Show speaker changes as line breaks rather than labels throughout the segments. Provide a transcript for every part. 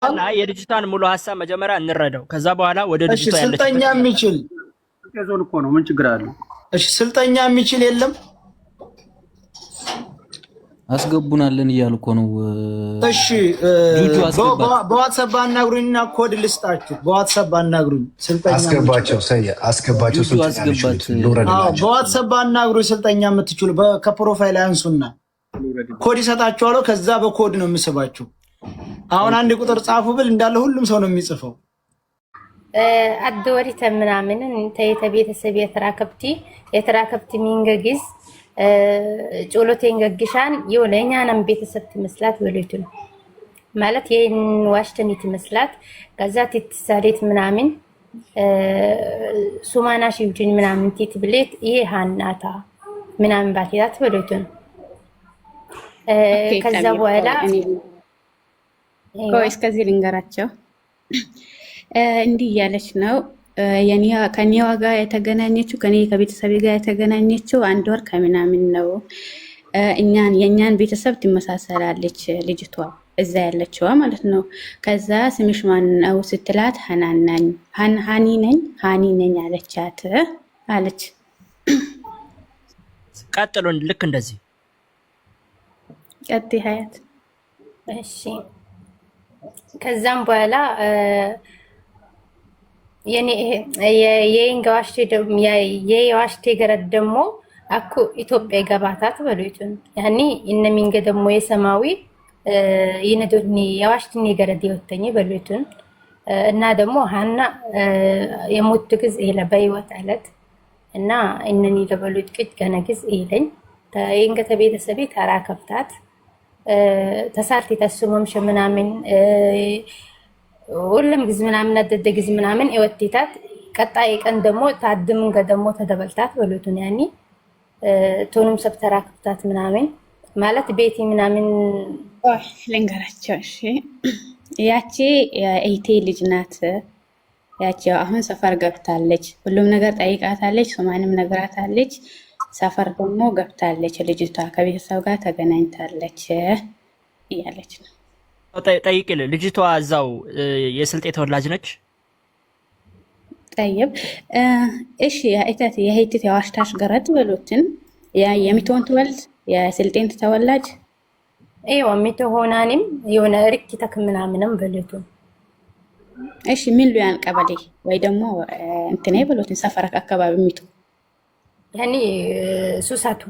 እና የልጅቷን ሙሉ ሐሳብ መጀመሪያ እንረዳው። ከዛ በኋላ ወደ ልጅቷ ያለች
ስልጠኛ የሚችል
ዞን እኮ ነው። ምን ችግር አለ?
እሺ ስልጠኛ የሚችል የለም።
አስገቡናለን እያሉ እኮ ነው።
እሺ በዋትስአፕ አናግሩኝና ኮድ ልስጣችሁ። በዋትስአፕ አናግሩኝ። ስልጠኛ
አስገባቸው። አስገባቸው።
በዋትስአፕ አናግሩኝ። ስልጠኛ የምትችሉ ከፕሮፋይል አንሱና ኮድ ይሰጣችኋለሁ። ከዛ በኮድ ነው የምስባችሁ። አሁን አንድ ቁጥር ጻፉ ብል እንዳለ ሁሉም ሰው ነው የሚጽፈው።
አድወሪ ተምናምን እንተ ቤተሰብ የተራከብቲ ሚንገጊዝ ጮሎቴን ገግሻን የወለኛንም ቤተሰብ ትመስላት ወለቱ ማለት የን ዋሽተን ትመስላት ከዛት ትሳዴት ምናምን ሱማናሽ ይውጅን ምናምን ትብሌት ይሄ ሃናታ ምናምን ባትያት ወለቱ ከዛ በኋላ
ቆይስ ከዚህ ልንገራቸው እንዲህ እያለች ነው ከኔዋ ጋር የተገናኘችው ከኔ ከቤተሰብ ጋር የተገናኘችው 1 ወር ከምናምን ነው። የኛን ቤተሰብ ትመሳሰላለች ልጅቷ እዛ ያለችዋ ማለት ነው። ከዛ ስምሽ ማን ነው ስትላት ሃኒ ነኝ አለቻት አለች።
ቀጥሎ ልክ እንደዚህ
ቀጥ ሀያት
እሺ ከዛም በኋላ የዋሽቴ ገረድ ደግሞ አኩ ኢትዮጵያ ገባታት በሉይቱን ያኒ እነሚንገ ደግሞ የሰማዊ ይነዶኒ የዋሽቴ ገረድ ይወተኝ በሉይቱን እና ደግሞ ሃና የሞት ግዝ ይለ በህይወት አለት እና እነኒ ለበሉት ቅጭ ገነግዝ ይለኝ የእንገተ ቤተሰቤ ተራ ከፍታት ተሳርቲ ተስሞምሽ ምናምን ሁሉም ግዝ ምናምን አደደ ግዝ ምናምን እወጥታት ቀጣይ ቀን ደግሞ ታድም ገደሞ ተደበልታት በሉቱን ያኒ ቶንም ሰብተራ ከፍታት ምናምን ማለት ቤቲ ምናምን
ልንገራቸው። እሺ ያቺ ኤቴ ልጅ ናት። ያቺ አሁን ሰፈር ገብታለች። ሁሉም ነገር ጠይቃታለች። ሶማንም ነግራታለች። ሰፈር ደግሞ ገብታለች። ልጅቷ ከቤተሰብ ጋር ተገናኝታለች እያለች ነው።
ጠይቅል ልጅቷ እዛው የስልጤ ተወላጅ ነች።
ጠይብ እሺ ያይታት የሄቲት የዋሽታሽ ገረድ በሉትን የሚቶን ትወልድ የስልጤን ተወላጅ
ሚቶሆናንም የሆነ ርክ ተክምናምንም በሉትን
እሺ ምን ሉያን ቀበሌ ወይ ደግሞ እንትኔ በሉትን ሰፈር አካባቢ ሚቶ
ያኒ ሱሳቱ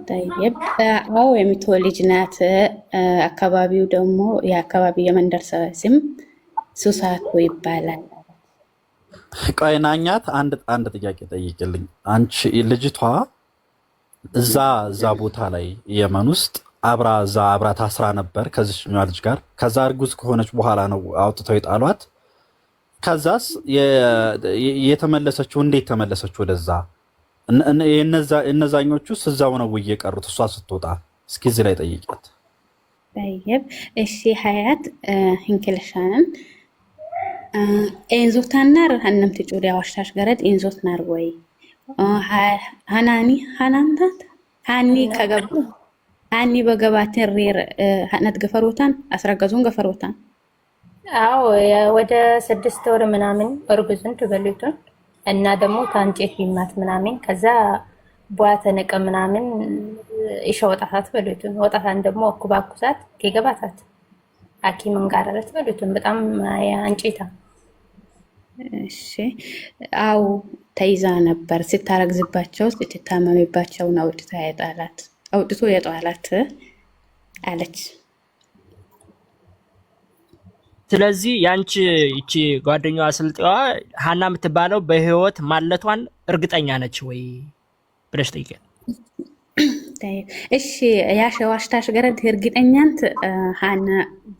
ጠይብ አዎ የሚትወልድ ልጅ ናት። አካባቢው ደግሞ የአካባቢ የመንደር ስም ሱሳቱ ይባላል።
ቆይ ናኛት አንድ ጥያቄ ጠይቅልኝ። አንቺ ልጅቷ እዛ ቦታ ላይ የመን ውስጥ አብራ ታስራ ነበር ከዚህኛዋ ልጅ ጋር። ከዛ እርጉዝ ከሆነች በኋላ ነው አውጥተው የጣሏት። ከዛስ የተመለሰችው እንዴት ተመለሰች ወደዛ? እነዛኞቹ እዛው ነው የቀሩት እሷ ስትወጣ? እስኪ እዚህ ላይ ጠይቂያት።
ጠይብ እሺ ሀያት እንክልሻንን ኤንዞታናር ሀነምት ጩሪያ ዋሽታሽ ገረድ ኤንዞትናር ወይ ሃናንታት ሃኒ ከገቡ ሃኒ በገባትን ሬር ሀነት ገፈሮታን አስረገዙን ገፈሮታን
አዎ ወደ 6 ወር ምናምን እርጉዝን ትበሉትን እና ደግሞ ታንጨት ቢማት ምናምን ከዛ ቧተነቀ ምናምን ይሸወጣታት በሉትን ወጣታን ደግሞ አኩባኩሳት ከገባታት ሐኪምን ጋር አለት በሉትን በጣም አንጨታ
እሺ አው ተይዛ ነበር ስታረግዝባቸው ስትታመምባቸው ነው አውጥቶ የጣላት አለች።
ስለዚህ ያንቺ እቺ ጓደኛዋ ስልጤዋ ሃና የምትባለው በህይወት ማለቷን እርግጠኛ ነች ወይ ብለሽ ጠይቀኝ።
እሺ ያሽ ዋሽታሽ ገረድ እርግጠኛንት ሃና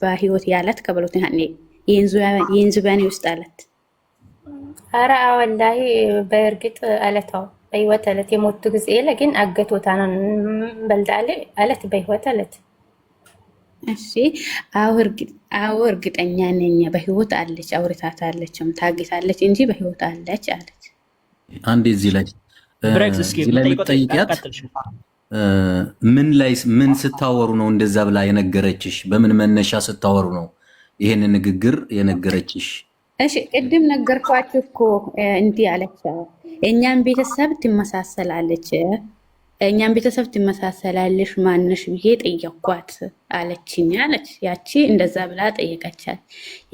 በህይወት ያለት ከበሉት ሃኒ የንዙባኔ ውስጥ አለት
አራ ወላሂ በእርግጥ አለታው በህይወት አለት የሞቱ ጊዜ ለግን አገቶታን በልዳለ አለት በህይወት አለት እሺ አው እርግጠኛ ነኝ በህይወት አለች። አውርታታለችም ታግታለች እንጂ በህይወት አለች አለች።
አንዴ እዚህ ላይ
ብሬክስ እስኪ ጠይቂያት።
ምን ስታወሩ ነው እንደዛ ብላ የነገረችሽ? በምን መነሻ ስታወሩ ነው ይሄን ንግግር የነገረችሽ?
እሺ ቅድም ነገርኳችሁ እኮ እንዲህ አለች። እኛም ቤተሰብ ትመሳሰላለች፣ እኛም ቤተሰብ ትመሳሰላለሽ ማንሽ ብዬ ጠየኳት አለችኝ አለች። ያቺ እንደዛ ብላ ጠየቀቻት።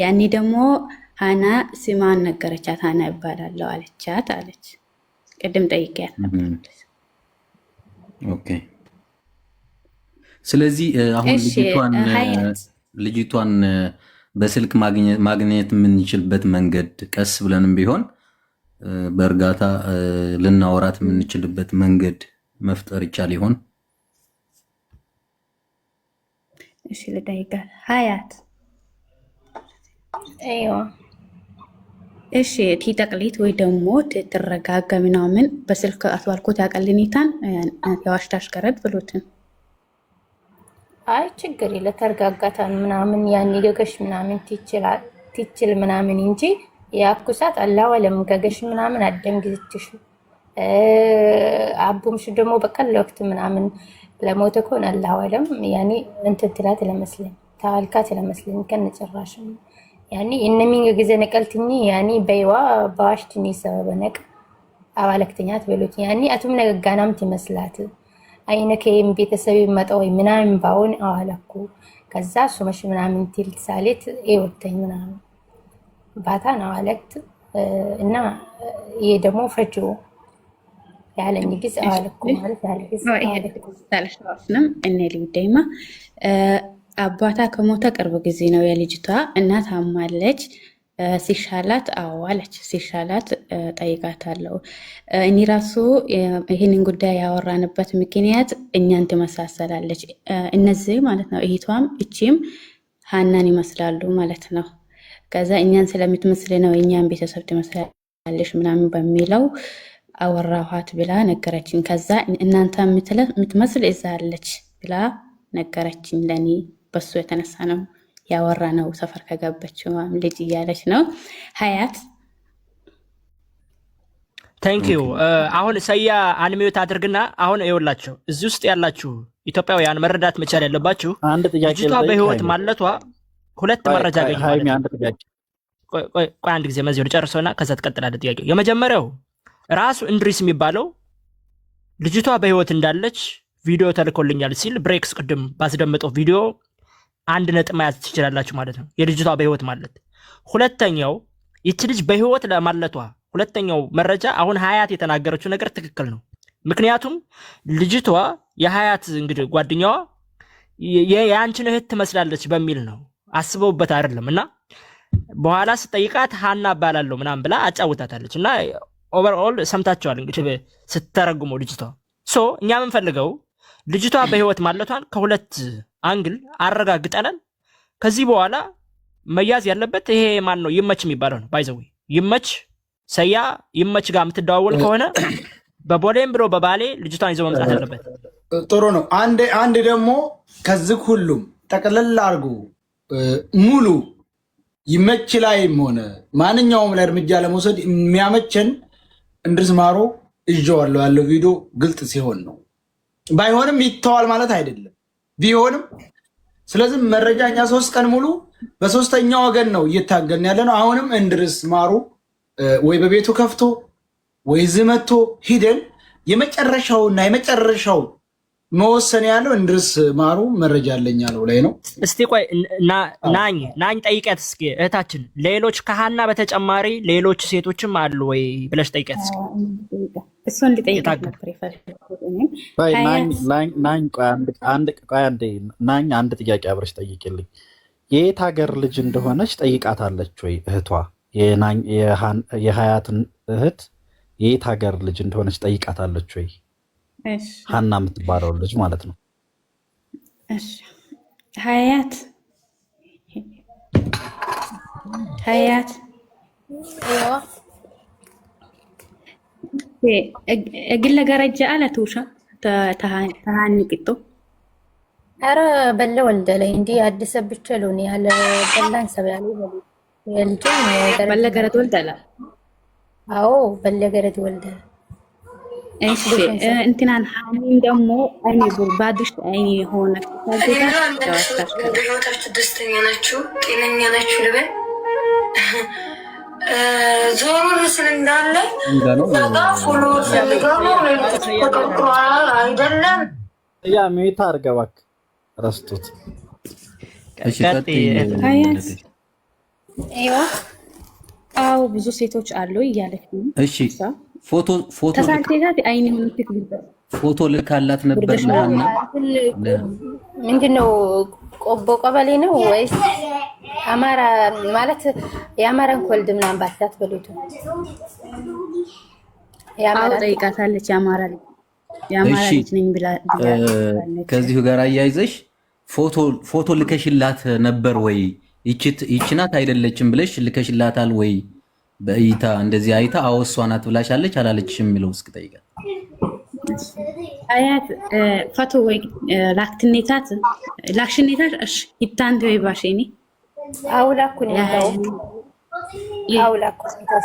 ያኔ ደግሞ ሀና ስማን ነገረቻት። ሀና ይባላለሁ አለቻት አለች። ቅድም ጠይቄያት ነበር።
ኦኬ። ስለዚህ አሁን ልጅቷን በስልክ ማግኘት የምንችልበት መንገድ ቀስ ብለንም ቢሆን በእርጋታ ልናወራት የምንችልበት መንገድ መፍጠር ይቻል ይሆን?
እሺ ልጠይቃት። ሀያት
አይዋ
እሺ ትጠቅሊት ወይ ደግሞ ትረጋጋ ምናምን በስልክ አትዋልኮት ያቀልኒታን ያዋሽታሽ ቀረድ ብሎትን
አይ ችግር የለ ተረጋጋታን ምናምን ያን ገገሽ ምናምን ትችል ምናምን እንጂ ያኩሳት አላወለም ገገሽ ምናምን አደም ግዝትሽ አቡምሽ ደግሞ በቀል ወቅት ምናምን ለሞተ ኮን አላወለም ያኔ እንትን ትላት ለመስለም ታልካት ለመስለም ከነጨራሽም ያኔ እነሚን ግዜ ነቀልትኒ ያኔ በይዋ ባሽትኒ ሰበነቅ አባለክተኛት በሉት ያኔ አቱም ነገጋናም ትመስላት አይነከም ቤተሰብ ይመጣው ምናምን ባውን አዋለኩ ከዛ ሱመሽ ምናምን ትልሳሌት ይወተኝ ምናምን ባታና አዋለክት እና ይሄ ደግሞ ፈጆ ያለኝ ግዜ አዋለኩ ማለት ያለኝ
ታለሽንም እኔ ልይደይማ አባታ ከሞተ ቅርብ ጊዜ ነው። የልጅቷ እናት አማለች። ሲሻላት አዋለች። ሲሻላት ጠይቃታለሁ። እኔ ራሱ ይሄንን ጉዳይ ያወራንበት ምክንያት እኛን ትመሳሰላለች እነዚህ ማለት ነው። እህቷም እቺም ሀናን ይመስላሉ ማለት ነው። ከዛ እኛን ስለምትመስል ነው እኛን ቤተሰብ ትመስላለች ምናምን በሚለው አወራኋት ብላ ነገረችኝ። ከዛ እናንተ የምትመስል እዛ አለች ብላ ነገረችኝ ለኔ። በሱ የተነሳ ነው ያወራ ነው። ሰፈር ከገበችው ልጅ እያለች ነው ሀያት።
ታንክ ዩ። አሁን ሰያ አንሚዩት አድርግና አሁን ይኸውላችሁ እዚህ ውስጥ ያላችሁ ኢትዮጵያውያን መረዳት መቻል ያለባችሁ
አንድ ጥያቄ
ልጅቷ በህይወት ማለቷ ሁለት መረጃ
ሃይሚ አንድ ጥያቄ
ቆይ አንድ ጊዜ መዚሁ ልጨርሰውና ከዛ ትቀጥላለህ ጥያቄው። የመጀመሪያው ራሱ እንድሪስ የሚባለው ልጅቷ በህይወት እንዳለች ቪዲዮ ተልኮልኛል ሲል ብሬክስ ቅድም ባስደመጠው ቪዲዮ አንድ ነጥብ መያዝ ትችላላችሁ ማለት ነው የልጅቷ በህይወት ማለት። ሁለተኛው ይቺ ልጅ በህይወት ለማለቷ ሁለተኛው መረጃ አሁን ሀያት የተናገረችው ነገር ትክክል ነው። ምክንያቱም ልጅቷ የሀያት እንግዲህ ጓደኛዋ የአንቺን እህት ትመስላለች በሚል ነው አስበውበት አይደለም። እና በኋላ ስጠይቃት ሀና እባላለሁ ምናምን ብላ አጫውታታለች። እና ኦቨርኦል ሰምታችኋል እንግዲህ ስትተረጉመው ልጅቷ ሶ እኛ የምንፈልገው ልጅቷ በህይወት ማለቷን ከሁለት አንግል አረጋግጠናል። ከዚህ በኋላ መያዝ ያለበት ይሄ ማን ነው ይመች የሚባለው ነው። ባይዘው ይመች ሰያ ይመች ጋር የምትደዋወል ከሆነ በቦሌም ብሎ በባሌ ልጅቷን ይዘው መምጣት አለበት።
ጥሩ ነው። አንድ ደግሞ ከዚህ ሁሉም ጠቅለል አድርጎ ሙሉ ይመች ላይም ሆነ ማንኛውም ላይ እርምጃ ለመውሰድ የሚያመቸን እንድርስ ማሮ እጀዋለሁ ያለው ቪዲዮ ግልጽ ሲሆን ነው። ባይሆንም ይተዋል ማለት አይደለም ቢሆንም። ስለዚህ መረጃኛ 3 ቀን ሙሉ በሶስተኛ ወገን ነው እየታገልን ያለ ነው። አሁንም እንድርስ ማሩ ወይ በቤቱ ከፍቶ ወይ ዝመቶ ሂደን የመጨረሻውና የመጨረሻው መወሰን ያለው እንድርስ ማሩ መረጃ አለኝ ያለው ላይ ነው።
እስቲ ቆይ ናኝ ጠይቀት እስኪ እህታችን፣ ሌሎች ከሀና በተጨማሪ ሌሎች ሴቶችም አሉ ወይ ብለሽ ጠይቀት እስኪ።
እሱን ሊጠይቃት ነበር የፈለኩት።
ናኝ አንድ ጥያቄ አብረሽ ጠይቅልኝ። የየት ሀገር ልጅ እንደሆነች ጠይቃታለች ወይ እህቷ? የሀያትን እህት የየት ሀገር ልጅ እንደሆነች ጠይቃታለች ወይ? ሀና የምትባለው ልጅ ማለት ነው።
ሀያት እግለ ገረጃ አለቱሻ ተሃኒ ቅጦ
አረ በለ ወልደ ላይ እንዲ አዲስ ብቻ ሎኒ ያለ በላን ሰብ ያለ በለ ገረት ወልደላ። አዎ በለ ገረት ወልደ
እሺ እንትናን ሀኒን ደግሞ አይኔ ባድሽ አይኔ የሆነ
በህይወታችሁ ደስተኛ ናችሁ? ጤነኛ ናችሁ ልበል? ዞሮ ስል እንዳለ ፎሎ ተቀጥሯል አይደለም?
ያ ሜታ አርገባክ ረስቶት።
እሺ
አዎ ብዙ ሴቶች አሉ እያለች ነው።
እሺ ፎቶ
ተሳንቴታት አይኔ ሆነ
ፎቶ ልካላት ነበር እና
ምንድነው ቆቦ ቀበሌ ነው ወይስ አማራ ማለት የአማራን ኮልድ ምናምን ባታት በሉት
ያማራ ጠይቃታለች። ያማራ ልጅ ነኝ ብላ
ከዚሁ ጋር አያይዘሽ ፎቶ ልከሽላት ነበር ወይ? ይቺ ናት አይደለችም ብለሽ ልከሽላታል ወይ? በእይታ እንደዚህ አይታ አዎ እሷ ናት ብላሻለች አላለችሽም የሚለው እስኪ ጠይቃት።
አያት ፎቶ ወይ ላክትኔታት ላክሽኔታት እሺ ይታንተ ወይ ባሽኒ
አውላኩን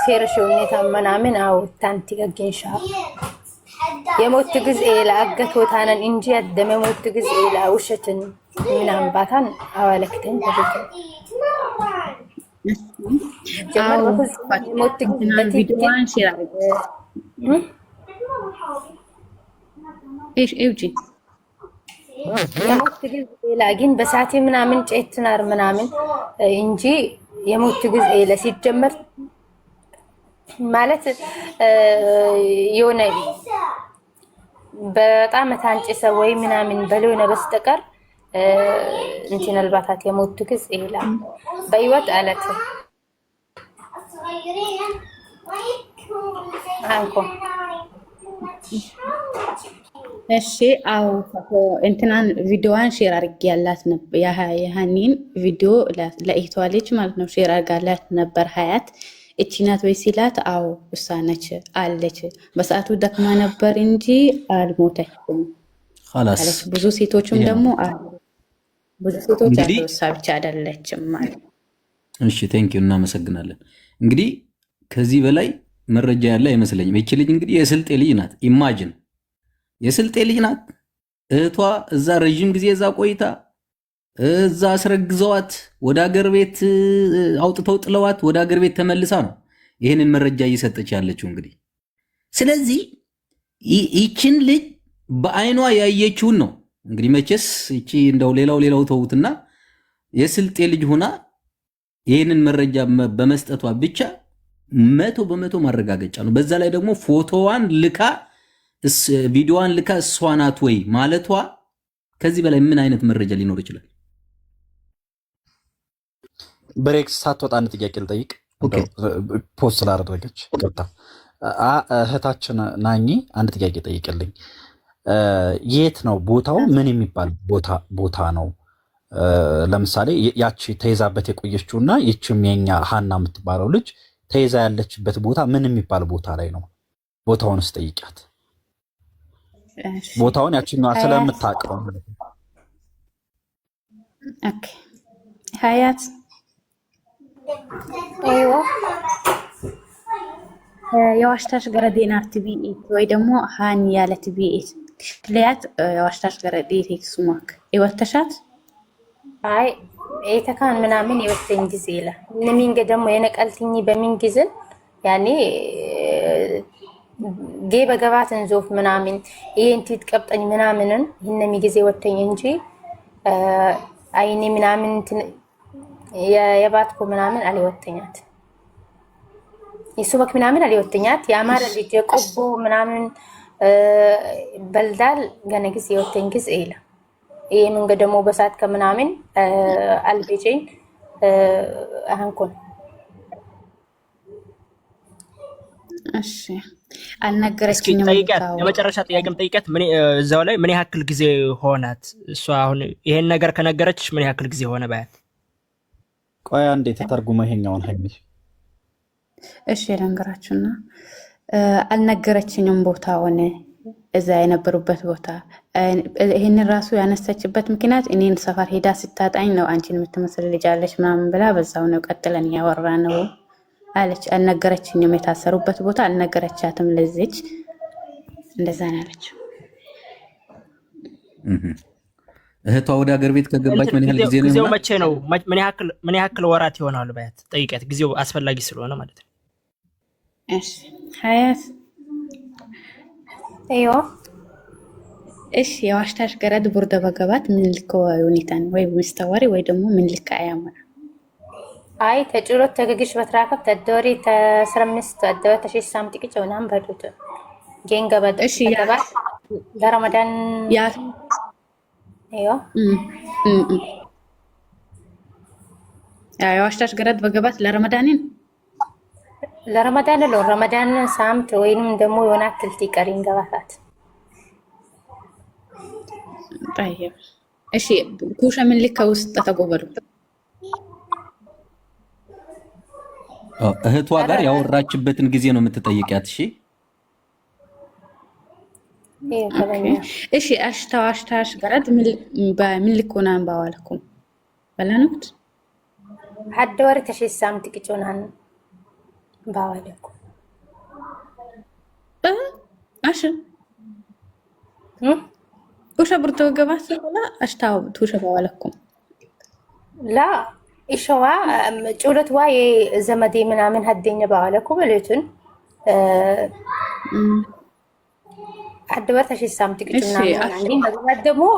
ሴርሽ ሁኔታ ምናምን አው ታንቲ ገገንሻ የሞት ጊዜ ለአገት ወታነን እንጂ ያደመ ሞት ጊዜ ለውሸትን ምናምን ባታን አዋለክተን ተደረገ
ቪዲዮዋን ሼር አድርግ እውጪ
የሞት ጊዜ ግን በሳቴ ምናምን ጨትናር ምናምን እንጂ የሞት ጊዜ ለሲጀመር ማለት የሆነ በጣም ታንጭ ሰው ወይ ምናምን በለሆነ በስተቀር እንትን አልባታት የሞት ጊዜ ይላል በህይወት አለት አንኮ
እሺ አው እንትናን ቪዲዮዋን ሼር አድርጌያላት ነበር። የሃኒን ቪዲዮ ለእህቷ ልጅ ማለት ነው ሼር አድርጋላት ነበር። ሀያት እቺ ናት ወይ ሲላት አው እሷ ነች አለች። በሰዓቱ ደክማ ነበር እንጂ አልሞተችም አለች። ብዙ ሴቶችም ደግሞ አሉ ብዙ ሴቶች አሉ እሷ ብቻ አይደለችም ማለት።
እሺ ቴንኪው እናመሰግናለን። እንግዲህ ከዚህ በላይ መረጃ ያለ አይመስለኝም። እቺ ልጅ እንግዲህ የስልጤ ልጅ ናት። ኢማጂን የስልጤ ልጅ ናት። እህቷ እዛ ረጅም ጊዜ እዛ ቆይታ እዛ አስረግዘዋት ወደ አገር ቤት አውጥተው ጥለዋት ወደ አገር ቤት ተመልሳ ነው ይህንን መረጃ እየሰጠች ያለችው እንግዲህ። ስለዚህ ይችን ልጅ በአይኗ ያየችውን ነው እንግዲህ መቼስ ይቺ እንደው ሌላው ተውትና የስልጤ ልጅ ሆና ይህንን መረጃ በመስጠቷ ብቻ 100% ማረጋገጫ ነው። በዛ ላይ ደግሞ ፎቶዋን ልካ ቪዲዮዋን ልካ እሷ ናት ወይ ማለቷ ከዚህ በላይ ምን አይነት መረጃ ሊኖር ይችላል?
ብሬክስ ሳትወጣ አንድ ጥያቄ ልጠይቅ። ፖስት ስላደረገች ይቅርታ። እህታችን ናኝ አንድ ጥያቄ ጠይቅልኝ። የት ነው ቦታው? ምን የሚባል ቦታ ነው? ለምሳሌ ያቺ ተይዛበት የቆየችውና ይችም የኛ ሀና የምትባለው ልጅ ተይዛ ያለችበት ቦታ ምን የሚባል ቦታ ላይ ነው? ቦታውን ስጠይቃት ቦታውን ያቺኛዋ ስለምታውቀው
ኦኬ ሀያት የዋሽታሽ ገረዴና ቲቪኤት ወይ ደግሞ ሃኒ ያለ ቲቪኤት ክሊያት የዋሽታሽ ገረዴት ኤክስማክ ይወተሻት
አይ ኤተካን ምናምን ይወተኝ ጊዜ ይላ ለሚንገ ደግሞ የነቀልትኝ በሚንግዝን ያኔ ጌበ ገባትን ዞፍ ምናምን ይሄንቲ ተቀብጠኝ ምናምንን ይነሚ ጊዜ ወተኝ እንጂ አይኔ ምናምን የባትኮ ምናምን አልወተኛት ይሱበክ ምናምን አልወተኛት ያማረ ልጅ ቆቦ ምናምን በልዳል ገነ ጊዜ ወተኝ ጊዜ ይላ ይሄ መንገ ደግሞ በሳት ከምናምን አልቤጀኝ አሁንኮን
እሺ አልነገረችኝም።
የመጨረሻ ጥያቄም ጠይቀት ምን እዛው ላይ ምን ያክል ጊዜ ሆናት? እሷ አሁን ይሄን ነገር ከነገረች ምን ያክል ጊዜ ሆነ ባያት?
ቆይ አንዴ ተተርጉመ ይሄኛውን ሀይሚ
እሺ ልንገራችሁና አልነገረችኝም ቦታውን እዛ የነበሩበት ቦታ። ይሄን ራሱ ያነሳችበት ምክንያት እኔን ሰፈር ሄዳ ስታጣኝ ነው አንቺን የምትመስል ልጅ አለች ምናምን ብላ በዛው ነው ቀጥለን ያወራ ነው አለች። አልነገረችኝም የታሰሩበት ቦታ አልነገረቻትም። ለዚች እንደዛ ነው ያለችው።
እህቷ ወደ ሀገር ቤት ከገባች ምን ያህል ጊዜ ነው?
ጊዜው መቼ ነው? ምን ያክል ወራት ይሆናል? በያት ጠይቂያት። ጊዜው አስፈላጊ ስለሆነ ማለት ነው።
እሺ ሀያት
እዮ
እሺ የዋሽታሽ ገረድ ቡርደ በገባት ምን ልክ ሁኔታን ወይ ምስተዋሪ ወይ ደግሞ ምን ልክ አያመራ
አይ ተጭሎት ተገግሽ በትራከብ ተደሪ ተስረምስ ተደወ ተሽሽ ሳምጥ ቅጨውናም በዱት ጌንገ በደ
እሺ
ገባ ለረመዳን
ያ
እዮ
ያ የዋሽታሽ ገረድ በገባት ለረመዳንን
ለረመዳን ሳምት ወይንም ደግሞ የሆነ አክልቲ ቀሪን ገባታት
طيب እሺ ኩሻ ምን ልክ ውስጥ ተጎበሉ
እህቷ ጋር ያወራችበትን ጊዜ ነው የምትጠይቂያት። እሺ
እሺ አሽታሽ ገረድ ምን ልክ ሆና ባዋልኩም በላኑት
ሐድ ወር ተሽሽ ሳምት ቅጨውናን ባዋልኩም
አሽ وش برتو قبات ولا أشتاو توش بوالكم
لا إيشوا جولت واي زمدي من هالدنيا بوالكم بليتون حد ورثة شيء سامتك جنا عندي هذا مو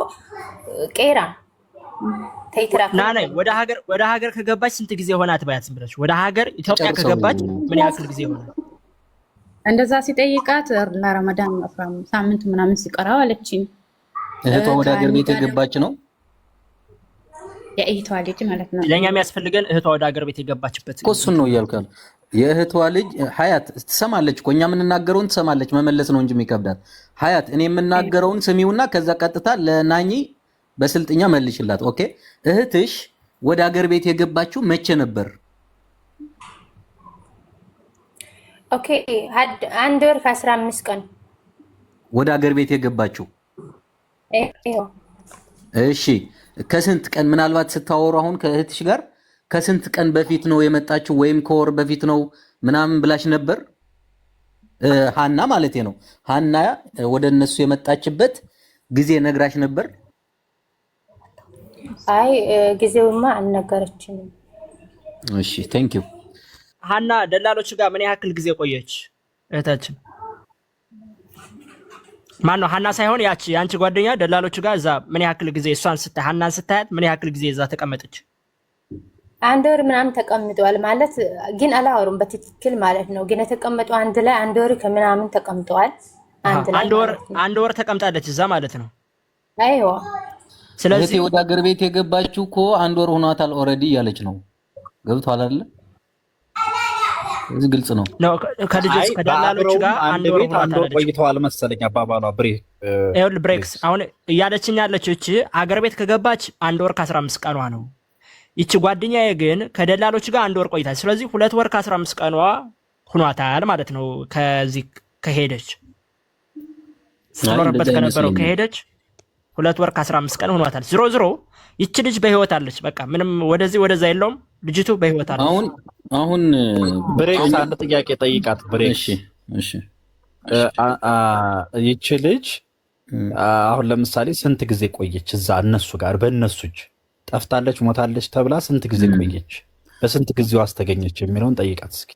كيران تيتراك
ناني وده هاجر كجباش سنت جزيه هنا تبعت سبرش وده هاجر إثيوبيا كجباش من يأكل جزيه هنا
እንደዛ ሲጠይቃት ለረመዳን አፍራም ሳምንት ምናምን ሲቀራው አለችኝ።
እህቷ ወደ ሀገር ቤት የገባች ነው
የእህቷ ልጅ ማለት ነው።
ለኛ የሚያስፈልገን እህቷ ወደ ሀገር ቤት የገባችበት
እኮ እሱን ነው እያልኩ የእህቷ ልጅ ሀያት ትሰማለች እኮ እኛ የምንናገረውን ትሰማለች። መመለስ ነው እንጂ የሚከብዳት። ሀያት እኔ የምናገረውን ስሚውና ከዛ ቀጥታ ለናኚ በስልጥኛ መልሽላት። ኦኬ እህትሽ ወደ ሀገር ቤት የገባችው መቼ ነበር?
ኦኬ አንድ ወር ከ15 ቀን
ወደ ሀገር ቤት የገባችው። እሺ ከስንት ቀን ምናልባት ስታወሩ አሁን ከእህትሽ ጋር ከስንት ቀን በፊት ነው የመጣችው ወይም ከወር በፊት ነው ምናምን ብላሽ ነበር? ሃና ማለቴ ነው። ሃና ወደ እነሱ የመጣችበት ጊዜ ነግራሽ ነበር?
አይ ጊዜውማ አልነገረችኝም።
እሺ ቴንክ ዩ።
ሃና ደላሎች ጋር ምን ያክል ጊዜ ቆየች እህታችን? ማን ነው? ሃና ሳይሆን ያቺ ያንቺ ጓደኛ ደላሎች ጋር እዛ ምን ያክል ጊዜ እሷን ስታይ ሃናን ስታያት ምን ያክል ጊዜ እዛ ተቀመጠች?
አንድ ወር ምናምን ተቀምጠዋል ማለት ግን አላወሩም በትክክል ማለት ነው። ግን የተቀመጡ አንድ ላይ አንድ ወር ከምናምን ተቀምጠዋል።
አንድ ወር ተቀምጣለች እዛ ማለት ነው።
አይዋ
ስለዚህ ወደ ሀገር ቤት የገባችው እኮ አንድ ወር ሆኗታል ኦልሬዲ እያለች ነው። ገብቷል አይደል? እዚህ ግልጽ ነው።
ከልጆች ከደላሎች ጋር
አንድ ወር ቆይተዋል መሰለኝ አባባሏ።
ብሬክስ አሁን እያለችኝ ያለችው እቺ አገር ቤት ከገባች አንድ ወር ከ15 ቀኗ ነው። ይቺ ጓደኛዬ ግን ከደላሎች ጋር አንድ ወር ቆይታለች። ስለዚህ 2 ወር ከ15 ቀኗ ሆኗታል ማለት ነው። ከዚህ ከሄደች ስትኖርበት ከነበረው ከሄደች 2 ወር ከ15 ቀን ሆኗታል። ዝሮ ይቺ ልጅ በህይወት አለች። በቃ ምንም ወደዚህ ወደዛ የለውም። ልጅቱ በህይወት አለች።
አሁን
ብሬክስ አንድ ጥያቄ ጠይቃት። ብሬክስ
እሺ
ይቺ ልጅ አሁን ለምሳሌ ስንት ጊዜ ቆየች እዛ እነሱ ጋር? በእነሱ እጅ ጠፍታለች ሞታለች ተብላ ስንት ጊዜ ቆየች? በስንት ጊዜው አስተገኘች የሚለውን ጠይቃት እስኪ።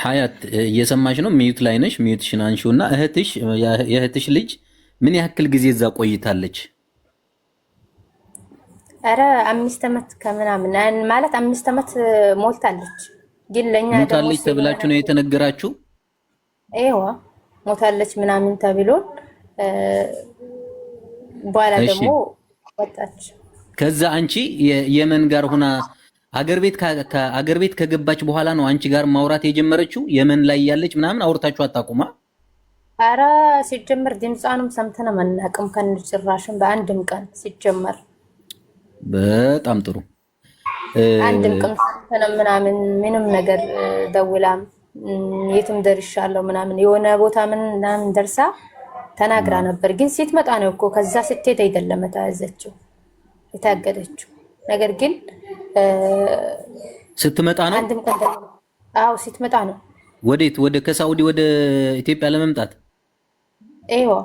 ሀያት እየሰማሽ ነው? ሚዩት ላይ ነሽ። ሚዩትሽን አንሺውና የእህትሽ ልጅ ምን ያክል ጊዜ እዛ ቆይታለች?
አረ 5 ዓመት ከምናምን ማለት 5 ዓመት ሞልታለች። ግን ለኛ ደግሞ
ሞታለች ተብላችሁ ነው የተነገራችሁ?
አይዋ ሞታለች ምናምን ተብሎ በኋላ ደግሞ ወጣች።
ከዛ አንቺ የመን ጋር ሆና አገር ቤት ከገባች በኋላ ነው አንቺ ጋር ማውራት የጀመረችው? የመን ላይ ያለች ምናምን አውርታችሁ አታውቁማ?
አረ ሲጀመር ድምጿንም ሰምተን አናውቅም ከነጭራሽም በአንድም ቀን ሲጀመር።
በጣም ጥሩ።
አንድም ቀን ሰምተን ምናምን ምንም ነገር ደውላም የትም ደርሻለሁ ምናምን የሆነ ቦታ ምናምን ደርሳ ተናግራ ነበር። ግን ስትመጣ ነው እኮ ከዛ ስትሄድ አይደለም ተያዘችው የታገደችው። ነገር ግን
ስትመጣ ነው።
አንድም ቀን አዎ ስትመጣ ነው።
ወዴት? ወደ ከሳውዲ ወደ ኢትዮጵያ ለመምጣት
ይኸው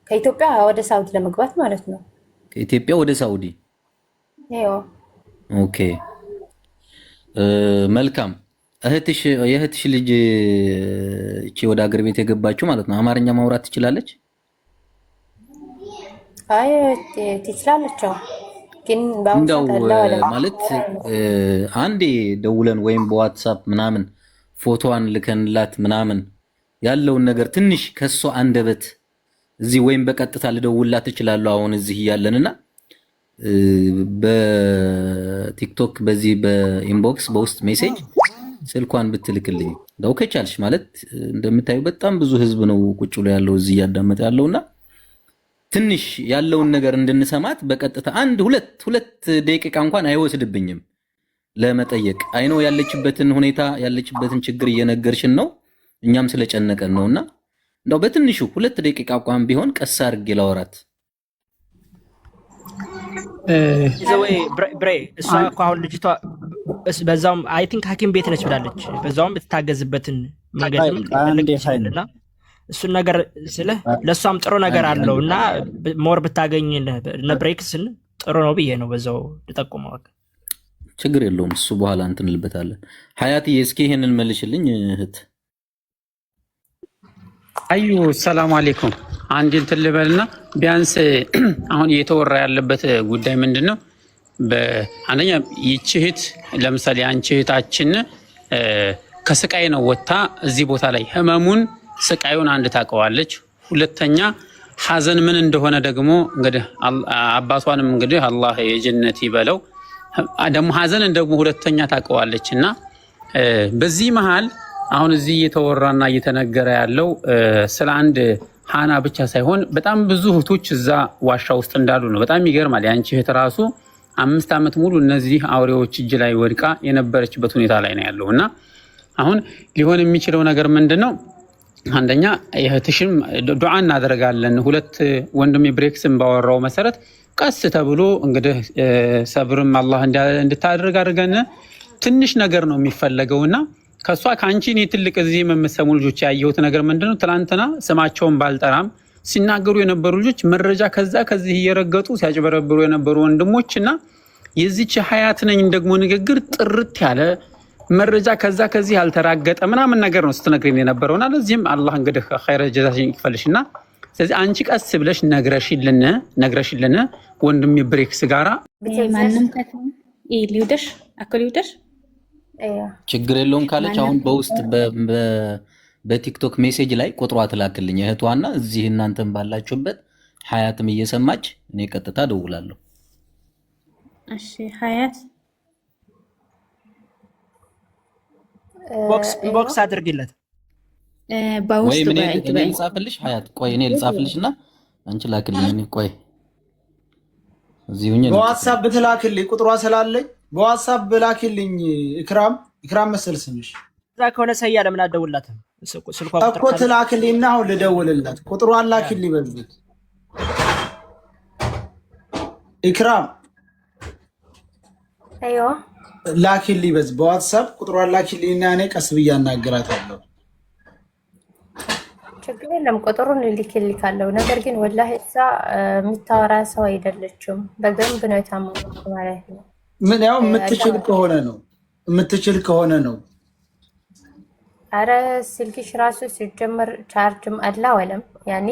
ከኢትዮጵያ ወደ ሳውዲ ለመግባት ማለት ነው።
ከኢትዮጵያ ወደ ሳውዲ።
ይኸው
ኦኬ መልካም። የእህትሽ ልጅ እቺ ወደ አገር ቤት የገባችው ማለት ነው አማርኛ ማውራት ትችላለች?
አይ ትችላለች፣ ግን
እንደው ማለት አንዴ ደውለን ወይም በዋትሳፕ ምናምን ፎቶዋን ልከንላት ምናምን ያለውን ነገር ትንሽ ከሷ አንደበት እዚህ ወይም በቀጥታ ልደውልላት እችላለሁ አሁን እዚህ እያለንና በቲክቶክ በዚህ በኢንቦክስ በውስጥ ሜሴጅ ስልኳን ብትልክልኝ እንደው ከቻልሽ ማለት እንደምታዩ በጣም ብዙ ህዝብ ነው ቁጭ ብሎ ያለው እዚህ እያዳመጠ ያለውና ትንሽ ያለውን ነገር እንድንሰማት በቀጥታ አንድ ሁለት ደቂቃ እንኳን አይወስድብኝም ለመጠየቅ። አይኖ ያለችበትን ሁኔታ ያለችበትን ችግር እየነገርሽን ነው እኛም ስለጨነቀን ነውና እንደው በትንሹ 2 ደቂቃ እንኳን ቢሆን ቀስ አድርጌ ላወራት።
ዘወይ ብሬ እሷ እኮ አሁን ልጅቷ በዛውም አይ ቲንክ ሐኪም ቤት ነች ብላለች። በዛውም ብትታገዝበትን መንገድም ልክልና እሱን ነገር ስለ ለሷም ጥሩ ነገር አለውና ሞር ብታገኝ ነብሬክስን ጥሩ ነው ብዬ ነው በዛው ልጠቁመው።
ችግር የለውም እሱ በኋላ እንትን ልበታለን። ሀያትዬ እስኪ ይሄንን መልሽልኝ እህት።
አዩ ሰላም አለይኩም። አንድ እንትን ልበልና ቢያንስ አሁን እየተወራ ያለበት ጉዳይ ምንድነው? በአንደኛ ይህች እህት ለምሳሌ አንቺ እህታችን ከስቃይ ነው ወጥታ እዚህ ቦታ ላይ ህመሙን ስቃዩን አንድ ታውቀዋለች። ሁለተኛ ሐዘን ምን እንደሆነ ደግሞ እንግዲህ አባቷንም እንግዲህ አላህ የጀነት ይበለው ደግሞ ሐዘንን ደግሞ ሁለተኛ ታውቀዋለች። እና በዚህ መሃል አሁን እዚህ እየተወራና እየተነገረ ያለው ስለ አንድ ሃና ብቻ ሳይሆን በጣም ብዙ እህቶች እዛ ዋሻ ውስጥ እንዳሉ ነው። በጣም ይገርማል። ያንቺ እህት ራሱ 5 ዓመት ሙሉ እነዚህ አውሬዎች እጅ ላይ ወድቃ የነበረችበት ሁኔታ ላይ ነው ያለው። እና አሁን ሊሆን የሚችለው ነገር ምንድነው? አንደኛ እህትሽም ዱዓ እናደርጋለን። ሁለት ወንድሜ ብሬክስን ባወራው መሰረት ቀስ ተብሎ እንግዲህ ሰብርም አላህ እንድታደርግ አድርገን ትንሽ ነገር ነው የሚፈለገውና ከሷ ካንቺ እኔ ትልቅ እዚህ የምሰሙ ልጆች ያየሁት ነገር ምንድነው? ትላንትና ስማቸውን ባልጠራም ሲናገሩ የነበሩ ልጆች መረጃ ከዚህ እየረገጡ ሲያጭበረብሩ የነበሩ ወንድሞችና የዚች ሀያት ነኝ ደግሞ ንግግር ጥርት ያለ መረጃ ከዚህ ያልተራገጠ ምናምን ነገር ነው ስትነግሪን የነበረውና ለዚህም አላህ እንግዲህ ኸይረ ጀዛሽን ይክፈልሽና ስለዚህ አንቺ ቀስ ብለሽ ነግረሽልን ወንድሜ ብሬክስ ጋራ
ማንንም ከተም ሊውደሽ አከሊውደሽ
ችግር የለውም ካለች አሁን በውስጥ በቲክቶክ ሜሴጅ ላይ ቁጥሯ ትላክልኝ እህቷና እዚህ እናንተም ባላችሁበት ሀያትም እየሰማች እኔ ቀጥታ ደውላለሁ።
እሺ ሀያት
ቦክስ አድርግለት
ባውስጥ
እኔ ልጻፍልሽ ሀያት ቆይ እኔ ልጻፍልሽና አንቺ ላክልኝ። እኔ ቆይ እዚህ ሁኜ
በዋትስአፕ ብትላክልኝ ቁጥሯ ስላለኝ በዋትስአፕ ብላክልኝ። ኢክራም መሰል ስምሽ
እዛ ከሆነ ሰያ ለምን አትደውልላትም? ስልኳ
እኮ ትላክልኝና አሁን ልደውልላት። ቁጥሯን ላክልኝ በሉት። ኢክራም
አይዋ
ላክልኝ በዋትስአፕ ቁጥሯን ላክልኝና እኔ ቀስ ብዬ አናግራታለሁ።
ችግር የለም ቁጥሩን ልልክልካለሁ። ነገር ግን ወላሂ እዛ የምታወራ ሰው አይደለችም። በደንብ ነው የታመመው ማለት ነው።
ምን ያው የምትችል ከሆነ ነው።
አረ ስልክሽ ራሱ ሲጀመር ቻርጅም አላ ወለም ያኔ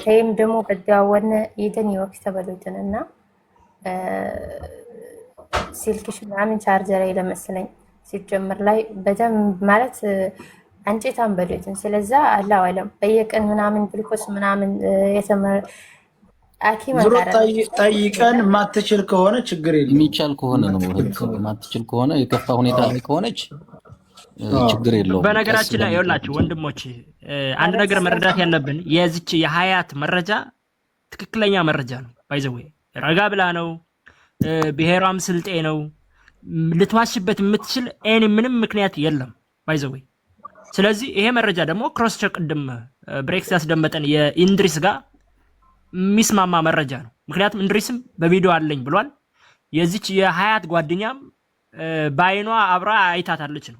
ተይም ደግሞ በደዋወነ ይደን ይወክተ በሉትንና ስልክሽ ምናምን ቻርጀር ላይ ለመስለኝ ሲጀመር ላይ በደንብ ማለት አንጭታን በሉትን። ስለዛ አላ ወለም በየቀን ምናምን ግሉኮስ ምናምን የተመረ
ጠይቀን ማትችል ከሆነ ችግር የለም።
የሚቻል ከሆነ ነው። ማትችል ከሆነ የከፋ ሁኔታ ላይ ከሆነች ችግር የለውም።
በነገራችን ላይ ይኸውላችሁ ወንድሞች አንድ ነገር መረዳት ያለብን የዚች የሀያት መረጃ ትክክለኛ መረጃ ነው። ባይዘው ረጋ ብላ ነው፣ ብሔሯም ስልጤ ነው። ልትዋሽበት የምትችል ምንም ምክንያት የለም ባይዘው። ስለዚህ ይሄ መረጃ ደግሞ ክሮስ ቼክ ቅድም ብሬክስ ያስደመጠን የኢንድሪስ ጋር የሚስማማ መረጃ ነው። ምክንያቱም እንድሪስም በቪዲዮ አለኝ ብሏል። የዚች የሀያት ጓደኛም በአይኗ አብራ አይታታለች ነው።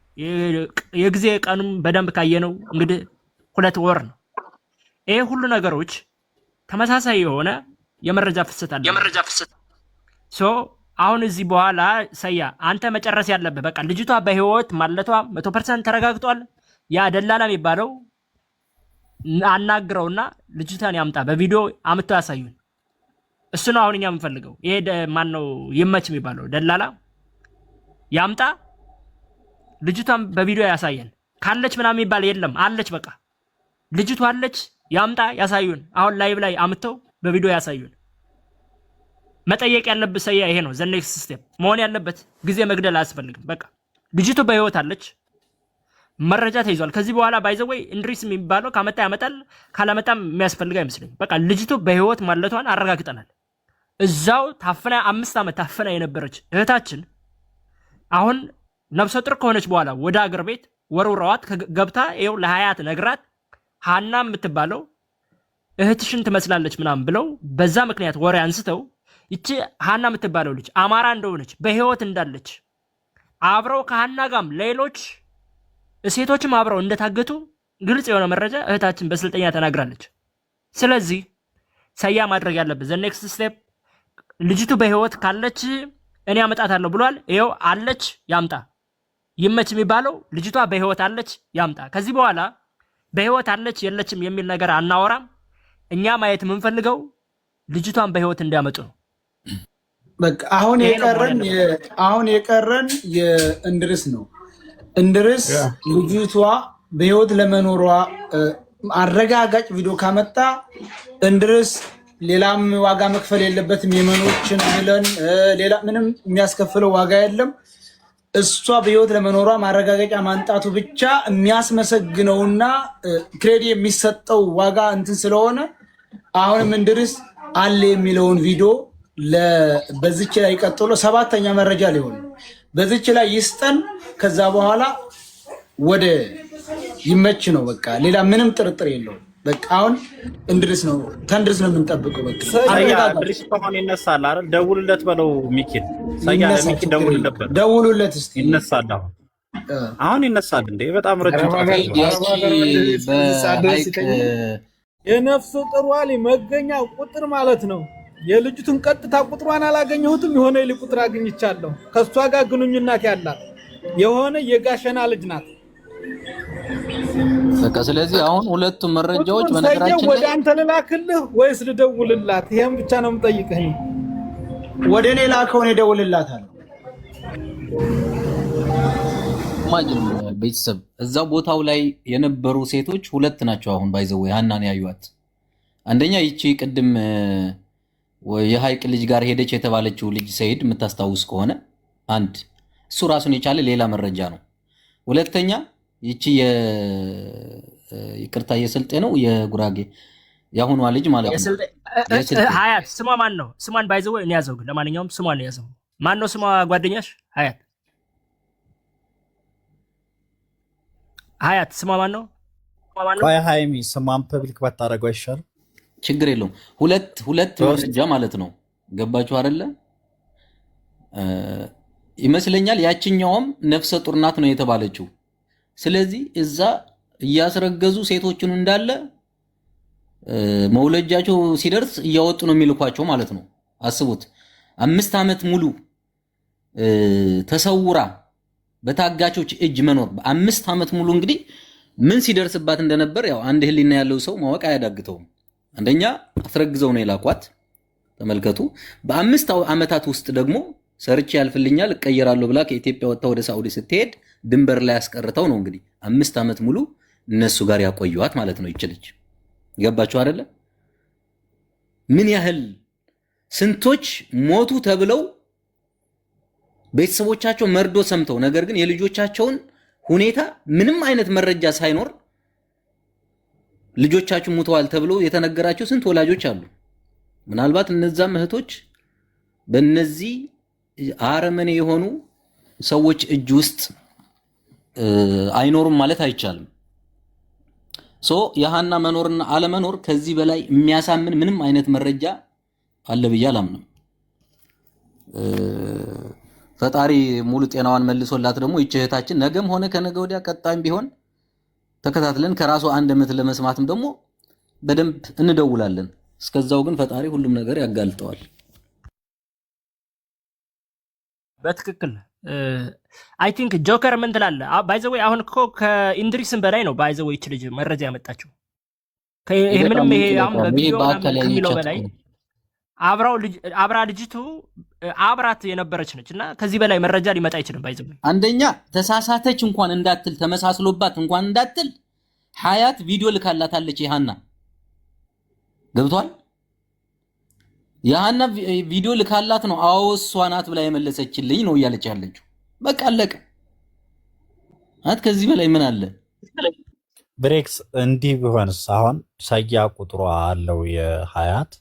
የጊዜ ቀኑም በደንብ ካየነው እንግዲህ 2 ወር ነው። ይሄ ሁሉ ነገሮች ተመሳሳይ የሆነ የመረጃ ፍሰት አለ። ሶ አሁን እዚህ በኋላ ሰያ አንተ መጨረስ ያለብህ በቃ ልጅቷ በህይወት ማለቷ 100% ተረጋግጧል። ያ ደላላ የሚባለው አናግረውና ልጅቷን ያምጣ፣ በቪዲዮ አምጥቶ ያሳዩን። እሱ ነው አሁን እኛ የምንፈልገው። ይሄ ማን ነው ይመች የሚባለው ደላላ ያምጣ፣ ልጅቷን በቪዲዮ ያሳየን። ካለች ምናምን የሚባል የለም፣ አለች። በቃ ልጅቷ አለች፣ ያምጣ፣ ያሳዩን። አሁን ላይቭ ላይ አምጥተው በቪዲዮ ያሳዩን። መጠየቅ ያለበት ሰያ ይሄ ነው። ዘ ኔክስት ስቴፕ መሆን ያለበት ጊዜ መግደል አያስፈልግም። በቃ ልጅቱ በህይወት አለች፣ መረጃ ተይዟል። ከዚህ በኋላ ባይዘወይ እንድሪስ የሚባለው ካመጣ ያመጣል፣ ካላመጣም የሚያስፈልግ አይመስለኝም። በቃ ልጅቱ በህይወት ማለቷን አረጋግጠናል። እዛው ታፍና 5 ዓመት ታፍና የነበረች እህታችን አሁን ነፍሰ ጡር ከሆነች በኋላ ወደ አገር ቤት ወርውረዋት ገብታ ይኸው ለሀያት ነግራት ሃና የምትባለው እህትሽን ትመስላለች ምናምን ብለው በዛ ምክንያት ወሬ አንስተው ይቺ ሃና የምትባለው ልጅ አማራ እንደሆነች በህይወት እንዳለች አብረው ከሃና ጋም ሌሎች ሴቶችም አብረው እንደታገቱ ግልጽ የሆነ መረጃ እህታችን በስልጠኛ ተናግራለች። ስለዚህ ሰያ ማድረግ ያለበት ዘ ኔክስት ስቴፕ ልጅቱ በህይወት ካለች እኔ አመጣታለሁ ብሏል። ይኸው አለች፣ ያምጣ። ይመች የሚባለው ልጅቷ በህይወት አለች፣ ያምጣ። ከዚህ በኋላ በህይወት አለች የለችም የሚል ነገር አናወራም። እኛ ማየት የምንፈልገው ልጅቷን በህይወት እንዲያመጡ ነው።
በቃ አሁን የቀረን የእንድርስ ነው። እንድርስ ልጅቷ በህይወት ለመኖሯ አረጋጋጭ ቪዲዮ ካመጣ እንድርስ ሌላም ዋጋ መክፈል የለበትም። የመኖችን ብለን ሌላ ምንም የሚያስከፍለው ዋጋ የለም። እሷ በህይወት ለመኖሯ ማረጋገጫ ማንጣቱ ብቻ የሚያስመሰግነውና ክሬዲ የሚሰጠው ዋጋ እንትን ስለሆነ አሁንም እንድርስ አለ የሚለውን ቪዲዮ በዚች ላይ ቀጥሎ 7ኛ መረጃ ሊሆን በዚች ላይ ይስጠን። ከዛ በኋላ ወደ ይመች ነው። በቃ ሌላ ምንም ጥርጥር የለውም። በቃ አሁን እንድርስ ነው ተንድርስ ነው የምንጠብቀው። በቃ
እንድርስ ከሆነ ይነሳል አይደል? ደውልለት በለው ሚኪን። ሰያ ለሚኪ ደውልለት በለው።
ደውሉለት እስቲ
ይነሳል። አሁን ይነሳል እንዴ? በጣም ረጅም
የነፍሱ ጥሯል መገኛ ቁጥር ማለት ነው። የልጅቱን ቀጥታ ቁጥሯን አላገኘሁትም። የሆነ ልጅ ቁጥር አግኝቻለሁ። ከሷ ጋር ግንኙነት ያላት የሆነ የጋሸና ልጅ ናት።
በቃ ስለዚህ አሁን ሁለቱም መረጃዎች በነገራችን
ላይ ወደ አንተ ልላክልህ ወይስ ልደውልላት? ይሄን ብቻ ነው የምጠይቀኝ።
ወደ እኔ ላከው፣ እኔ እደውልላታለሁ።
ማጅን ቤተሰብ እዛው ቦታው ላይ የነበሩ ሴቶች 2 ናቸው። አሁን ባይዘው ሃናን ያዩት አንደኛ ይቺ ቅድም የሃይቅ ልጅ ጋር ሄደች የተባለችው ልጅ ሰይድ የምታስታውስ ከሆነ አንድ እሱ ራሱን የቻለ ሌላ መረጃ ነው። ሁለተኛ ይቺ ይቅርታ የስልጤ ነው የጉራጌ ያሁኗ ልጅ ማለት ነው።
ሀያት ስሟ ማን ነው? ስሟን ባይዘው እኔ ያዘው። ለማንኛውም ስሟን ያዘው። ማን ነው ስሟ? ጓደኛሽ ሀያት ስሟ ማን ነው?
ቆይ ሃይሚ ስሟን ፐብሊክ ባታረገው አይሻልም?
ችግር የለውም። ሁለት መረጃ ማለት ነው። ገባችሁ አይደለ? ይመስለኛል ያችኛውም ነፍሰ ጡር ናት ነው የተባለችው። ስለዚህ እዛ እያስረገዙ ሴቶችን እንዳለ መውለጃቸው ሲደርስ እያወጡ ነው የሚልኳቸው ማለት ነው። አስቡት 5 ዓመት ሙሉ ተሰውራ በታጋቾች እጅ መኖር በ5 ዓመት ሙሉ እንግዲህ ምን ሲደርስባት እንደነበር ያው አንድ ህሊና ያለው ሰው ማወቅ አያዳግተውም። አንደኛ አስረግዘው ነው የላኳት። ተመልከቱ። በ5 ዓመታት ውስጥ ደግሞ ሰርች ያልፍልኛል እቀየራለሁ ብላ ከኢትዮጵያ ወጣ ወደ ሳዑዲ ስትሄድ ድንበር ላይ ያስቀርተው ነው እንግዲህ 5 ዓመት ሙሉ እነሱ ጋር ያቆዩዋት ማለት ነው። ይችልች ገባችሁ አይደለ? ምን ያህል ስንቶች ሞቱ ተብለው ቤተሰቦቻቸው መርዶ ሰምተው ነገር ግን የልጆቻቸውን ሁኔታ ምንም አይነት መረጃ ሳይኖር ልጆቻቸው ሞተዋል ተብሎ የተነገራቸው ስንት ወላጆች አሉ። ምናልባት እነዛም እህቶች በእነዚህ አረመኔ የሆኑ ሰዎች እጅ ውስጥ አይኖሩም ማለት አይቻልም። የሃና መኖርና አለመኖር ከዚህ በላይ የሚያሳምን ምንም አይነት መረጃ አለ ብዬ አላምንም። ፈጣሪ ሙሉ ጤናዋን መልሶላት ደግሞ ይህች እህታችን ነገም ሆነ ከነገ ወዲያ ቀጣይም ቢሆን ተከታትለን ከራሱ አንደበት ለመስማትም ደግሞ በደንብ እንደውላለን። እስከዛው ግን ፈጣሪ ሁሉም ነገር ያጋልጠዋል።
በትክክል አይ ቲንክ ጆከር ምን ትላለህ? ባይ ዘ ዌይ አሁን እኮ ከኢንድሪስም በላይ ነው ባይ ዘ ዌይ ልጅ መረጃ ያመጣችው ምንም ይሄ አሁን በቪዲዮ ከሚለው በላይ አብራ ልጅቱ አብራት የነበረች ነች እና ከዚህ በላይ መረጃ ሊመጣ አይችልም። ባይ ዘ ዌይ
አንደኛ ተሳሳተች እንኳን እንዳትል ተመሳስሎባት እንኳን እንዳትል ሀያት ቪዲዮ ልካላታለች። የሃና ገብቷል። የሃና ቪዲዮ ልካላት ነው አዎ እሷ ናት ብላ የመለሰችልኝ ነው እያለች ያለችው። በቃ አለቀ። ከዚህ በላይ ምን አለ?
ብሬክስ እንዲህ ቢሆንስ አሁን ሰያ ቁጥሯ አለው የሀያት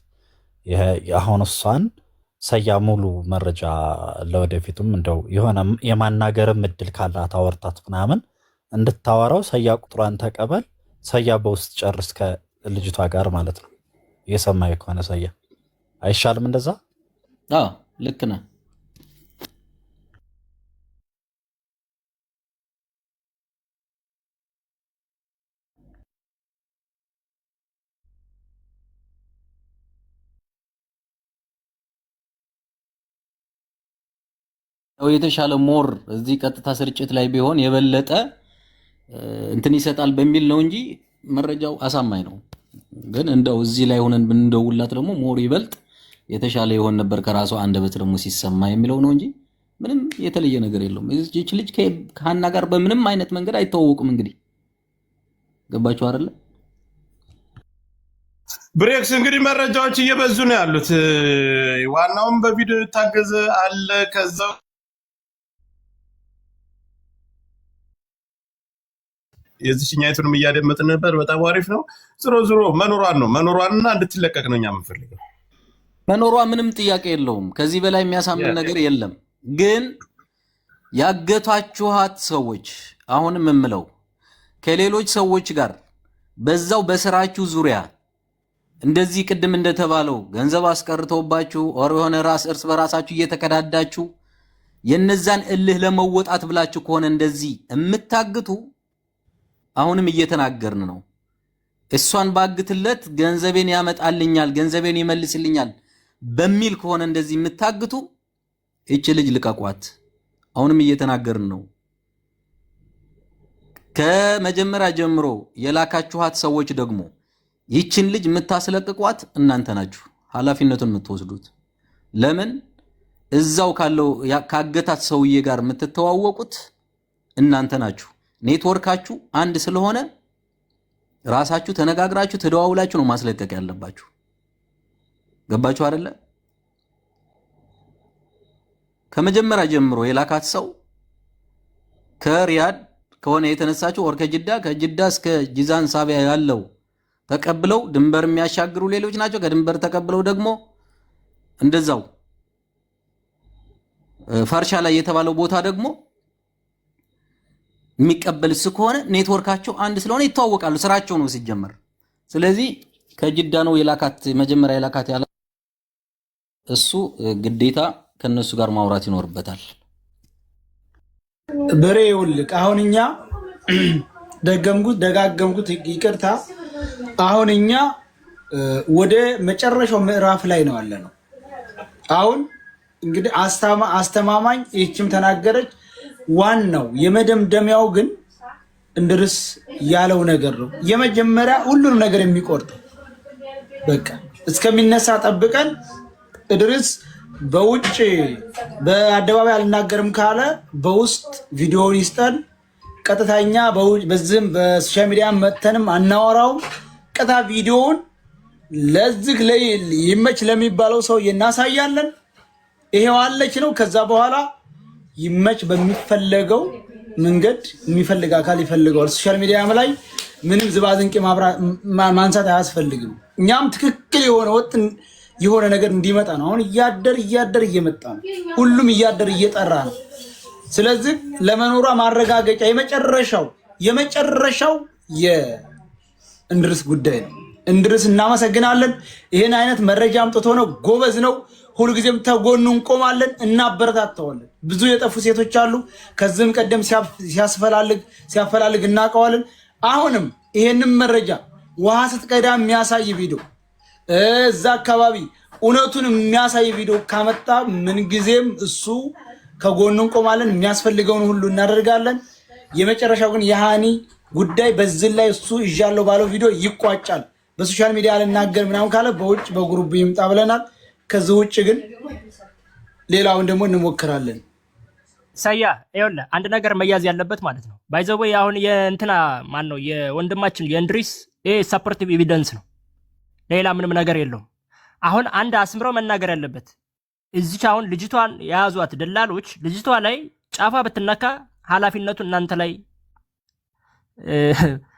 አሁን እሷን ሰያ ሙሉ መረጃ ለወደፊቱም እንደው የሆነ የማናገርም እድል ካላት አወርታት ምናምን እንድታወራው ሰያ ቁጥሯን ተቀበል። ሰያ በውስጥ ጨርስ ከልጅቷ ጋር ማለት ነው። የሰማይ ከሆነ ሰያ አይሻልም እንደዛ?
አዎ ልክ ነህ። የተሻለ ሞር እዚህ ቀጥታ ስርጭት ላይ ቢሆን የበለጠ እንትን ይሰጣል በሚል ነው እንጂ መረጃው አሳማኝ ነው። ግን እንደው እዚህ ላይ ሆነን ብንደውላት ደግሞ ሞር ይበልጥ የተሻለ ይሆን ነበር ከራሱ አንደበት ደግሞ ሲሰማ የሚለው ነው እንጂ ምንም የተለየ ነገር የለውም። እዚች ልጅ ከሃና ጋር በምንም አይነት መንገድ አይተዋወቁም። እንግዲህ ገባችሁ አይደለ?
ብሬክስ እንግዲህ መረጃዎች እየበዙ ነው ያሉት። ዋናውም በቪዲዮ ታገዘ አለ ከዛው የዚህኛይቱንም እያደመጥን ነበር። በጣም አሪፍ ነው። ዝሮ መኖሯንና እንድትለቀቅ ነው እኛ የምንፈልገው።
መኖሯ ምንም ጥያቄ የለውም። ከዚህ በላይ የሚያሳምን ነገር የለም። ግን ያገቷችኋት ሰዎች አሁንም የምለው ከሌሎች ሰዎች ጋር በዛው በስራችሁ ዙሪያ እንደዚህ ቅድም እንደተባለው ገንዘብ አስቀርተውባችሁ ኦር የሆነ እርስ በራሳችሁ እየተከዳዳችሁ የነዛን እልህ ለመወጣት ብላችሁ ከሆነ እንደዚህ የምታግቱ አሁንም እየተናገርን ነው። እሷን ባግትለት ገንዘቤን ያመጣልኛል፣ ገንዘቤን ይመልስልኛል በሚል ከሆነ እንደዚህ የምታግቱ እቺ ልጅ ልቀቋት። አሁንም እየተናገርን ነው። ከመጀመሪያ ጀምሮ የላካችኋት ሰዎች ደግሞ ይችን ልጅ የምታስለቅቋት እናንተ ናችሁ፣ ኃላፊነቱን የምትወስዱት። ለምን እዛው ካለው ካገታት ሰውዬ ጋር የምትተዋወቁት እናንተ ናችሁ። ኔትወርካችሁ አንድ ስለሆነ ራሳችሁ ተነጋግራችሁ ተደዋውላችሁ ነው ማስለቀቅ ያለባችሁ። ገባችሁ አይደለ? ከመጀመሪያ ጀምሮ የላካት ሰው ከሪያድ ከሆነ የተነሳችሁ ወር ከጅዳ እስከ ጂዛን ሳቢያ ያለው ተቀብለው ድንበር የሚያሻግሩ ሌሎች ናቸው። ከድንበር ተቀብለው ደግሞ እንደዛው ፈርሻ ላይ የተባለው ቦታ ደግሞ የሚቀበል እሱ ከሆነ ኔትወርካቸው አንድ ስለሆነ ይተዋወቃሉ። ስራቸው ነው ሲጀመር። ስለዚህ ከጅዳ ነው የላካት መጀመሪያ የላካት ያለ እሱ ግዴታ ከነሱ ጋር ማውራት ይኖርበታል።
በሬ ይውልቅ አሁን እኛ ደጋገምኩት ይቅርታ። አሁን እኛ ወደ መጨረሻው ምዕራፍ ላይ ነው ያለነው። አሁን እንግዲህ አስተማማኝ ይህችም ተናገረች። ዋናው የመደምደሚያው ግን እንድርስ ያለው ነገር ነው። የመጀመሪያ ሁሉንም ነገር የሚቆርጠው በቃ እስከሚነሳ ጠብቀን እድርስ በውጭ በአደባባይ አልናገርም ካለ በውስጥ ቪዲዮውን ይስጠን። ቀጥታኛ በዚህም በሶሻል ሚዲያ መተንም አናወራውም። ቀጥታ ቪዲዮውን ለዚህ ላይ ይመች ለሚባለው ሰው እናሳያለን። ይሄው አለች ነው። ከዛ በኋላ ይመች በሚፈለገው መንገድ የሚፈልግ አካል ይፈልገዋል። ሶሻል ሚዲያም ላይ ምንም ዝባዝንቄ ማንሳት አያስፈልግም። እኛም ትክክል የሆነ ወጥ የሆነ ነገር እንዲመጣ ነው። አሁን እያደር እየመጣ ነው። ሁሉም እያደር እየጠራ ነው። ስለዚህ ለመኖሯ ማረጋገጫ የመጨረሻው የእንድርስ ጉዳይ ነው። እንድርስ እናመሰግናለን። ይህን አይነት መረጃ አምጥቶ ነው። ጎበዝ ነው። ሁልጊዜም ተጎኑ እንቆማለን፣ እናበረታተዋለን። ብዙ የጠፉ ሴቶች አሉ። ከዚህም ቀደም ሲያፈላልግ እናውቀዋለን። አሁንም ይሄንን መረጃ ውሃ ስትቀዳ የሚያሳይ ቪዲዮ እዛ አካባቢ እውነቱን የሚያሳይ ቪዲዮ ካመጣ ምንጊዜም እሱ ከጎኑ እንቆማለን፣ የሚያስፈልገውን ሁሉ እናደርጋለን። የመጨረሻው ግን የሃኒ ጉዳይ በዚህ ላይ እሱ ይዣለው ባለው ቪዲዮ ይቋጫል። በሶሻል ሚዲያ ልናገር ምናምን ካለ በውጭ በግሩፕ ይምጣ ብለናል። ከዚህ ውጭ ግን ሌላውን ደግሞ እንሞክራለን።
ሰያ ይኸውልህ አንድ ነገር መያዝ ያለበት ማለት ነው። ባይዘው አሁን የእንትና ማን ነው የወንድማችን የእንድሪስ ይሄ ሰፖርቲቭ ኤቪደንስ ነው፣ ሌላ ምንም ነገር የለውም። አሁን አንድ አስምረው መናገር ያለበት እዚች አሁን ልጅቷን የያዟት ደላሎች ልጅቷ ላይ ጫፋ ብትነካ ኃላፊነቱ እናንተ ላይ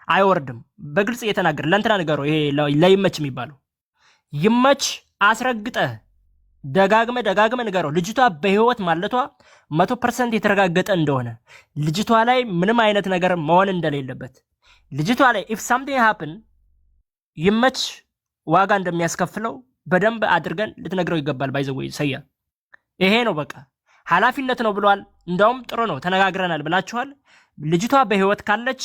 አይወርድም። በግልጽ እየተናገር ለእንትና ንገረው። ይሄ ለይመች የሚባለው ይመች አስረግጠህ ደጋግመ ንገረው። ልጅቷ በህይወት ማለቷ 100% የተረጋገጠ እንደሆነ ልጅቷ ላይ ምንም አይነት ነገር መሆን እንደሌለበት ልጅቷ ላይ if something happen ይመች ዋጋ እንደሚያስከፍለው በደንብ አድርገን ልትነግረው ይገባል። ባይዘው ሰያ ይሄ ነው በቃ ኃላፊነት ነው ብሏል። እንደውም ጥሩ ነው ተነጋግረናል ብላችኋል። ልጅቷ በህይወት ካለች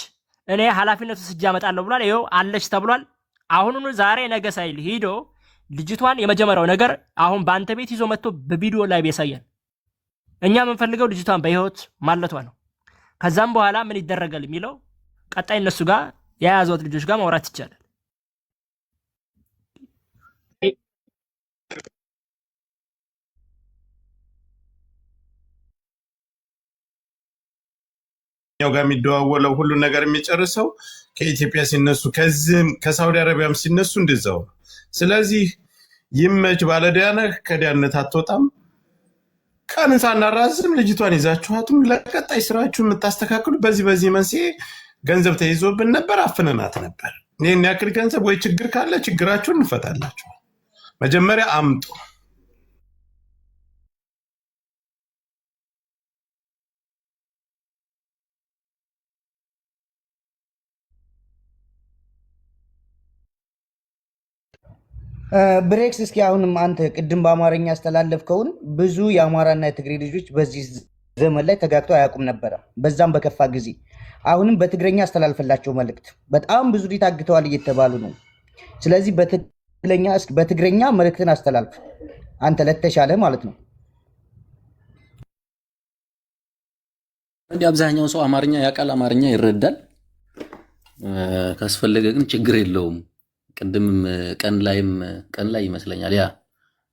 እኔ ኃላፊነቱ ስጃ አመጣለሁ ብሏል። ይሄው አለች ተብሏል። አሁኑኑ ዛሬ ነገ ሳይል ሄዶ ልጅቷን የመጀመሪያው ነገር አሁን በአንተ ቤት ይዞ መጥቶ በቪዲዮ ላይ ያሳያል። እኛ የምንፈልገው ልጅቷን በህይወት ማለቷ ነው። ከዛም በኋላ ምን ይደረጋል የሚለው ቀጣይ እነሱ ጋር የያዙት ልጆች ጋር ማውራት ይቻላል።
ያው ጋር የሚደዋወለው ሁሉ ነገር የሚጨርሰው ከኢትዮጵያ ሲነሱ ከዚህም ከሳውዲ አረቢያም ሲነሱ እንደዛው። ስለዚህ ይመች ባለዲያነህ ከዲያነት አትወጣም። ቀንን ሳናራዝም ልጅቷን ይዛችኋትም ለቀጣይ ስራችሁ የምታስተካክሉ በዚህ መንስኤ ገንዘብ ተይዞብን ነበር፣ አፍነናት ነበር። ይህን ያክል ገንዘብ ወይ ችግር ካለ ችግራችሁን እንፈታላችሁ። መጀመሪያ አምጡ።
ብሬክስ እስኪ አሁንም አንተ ቅድም በአማርኛ ያስተላለፍከውን ብዙ የአማራና የትግሬ ልጆች በዚህ ዘመን ላይ ተጋግተው አያውቁም ነበረ፣ በዛም በከፋ ጊዜ። አሁንም በትግረኛ አስተላልፈላቸው መልእክት። በጣም ብዙ ታግተዋል እየተባሉ ነው። ስለዚህ በትግረኛ መልእክትን አስተላልፍ አንተ ለተሻለ ማለት ነው።
እንዲህ አብዛኛው ሰው አማርኛ ያውቃል፣ አማርኛ ይረዳል። ካስፈለገ ግን ችግር የለውም። ቅድም ቀን ላይ ይመስለኛል ያ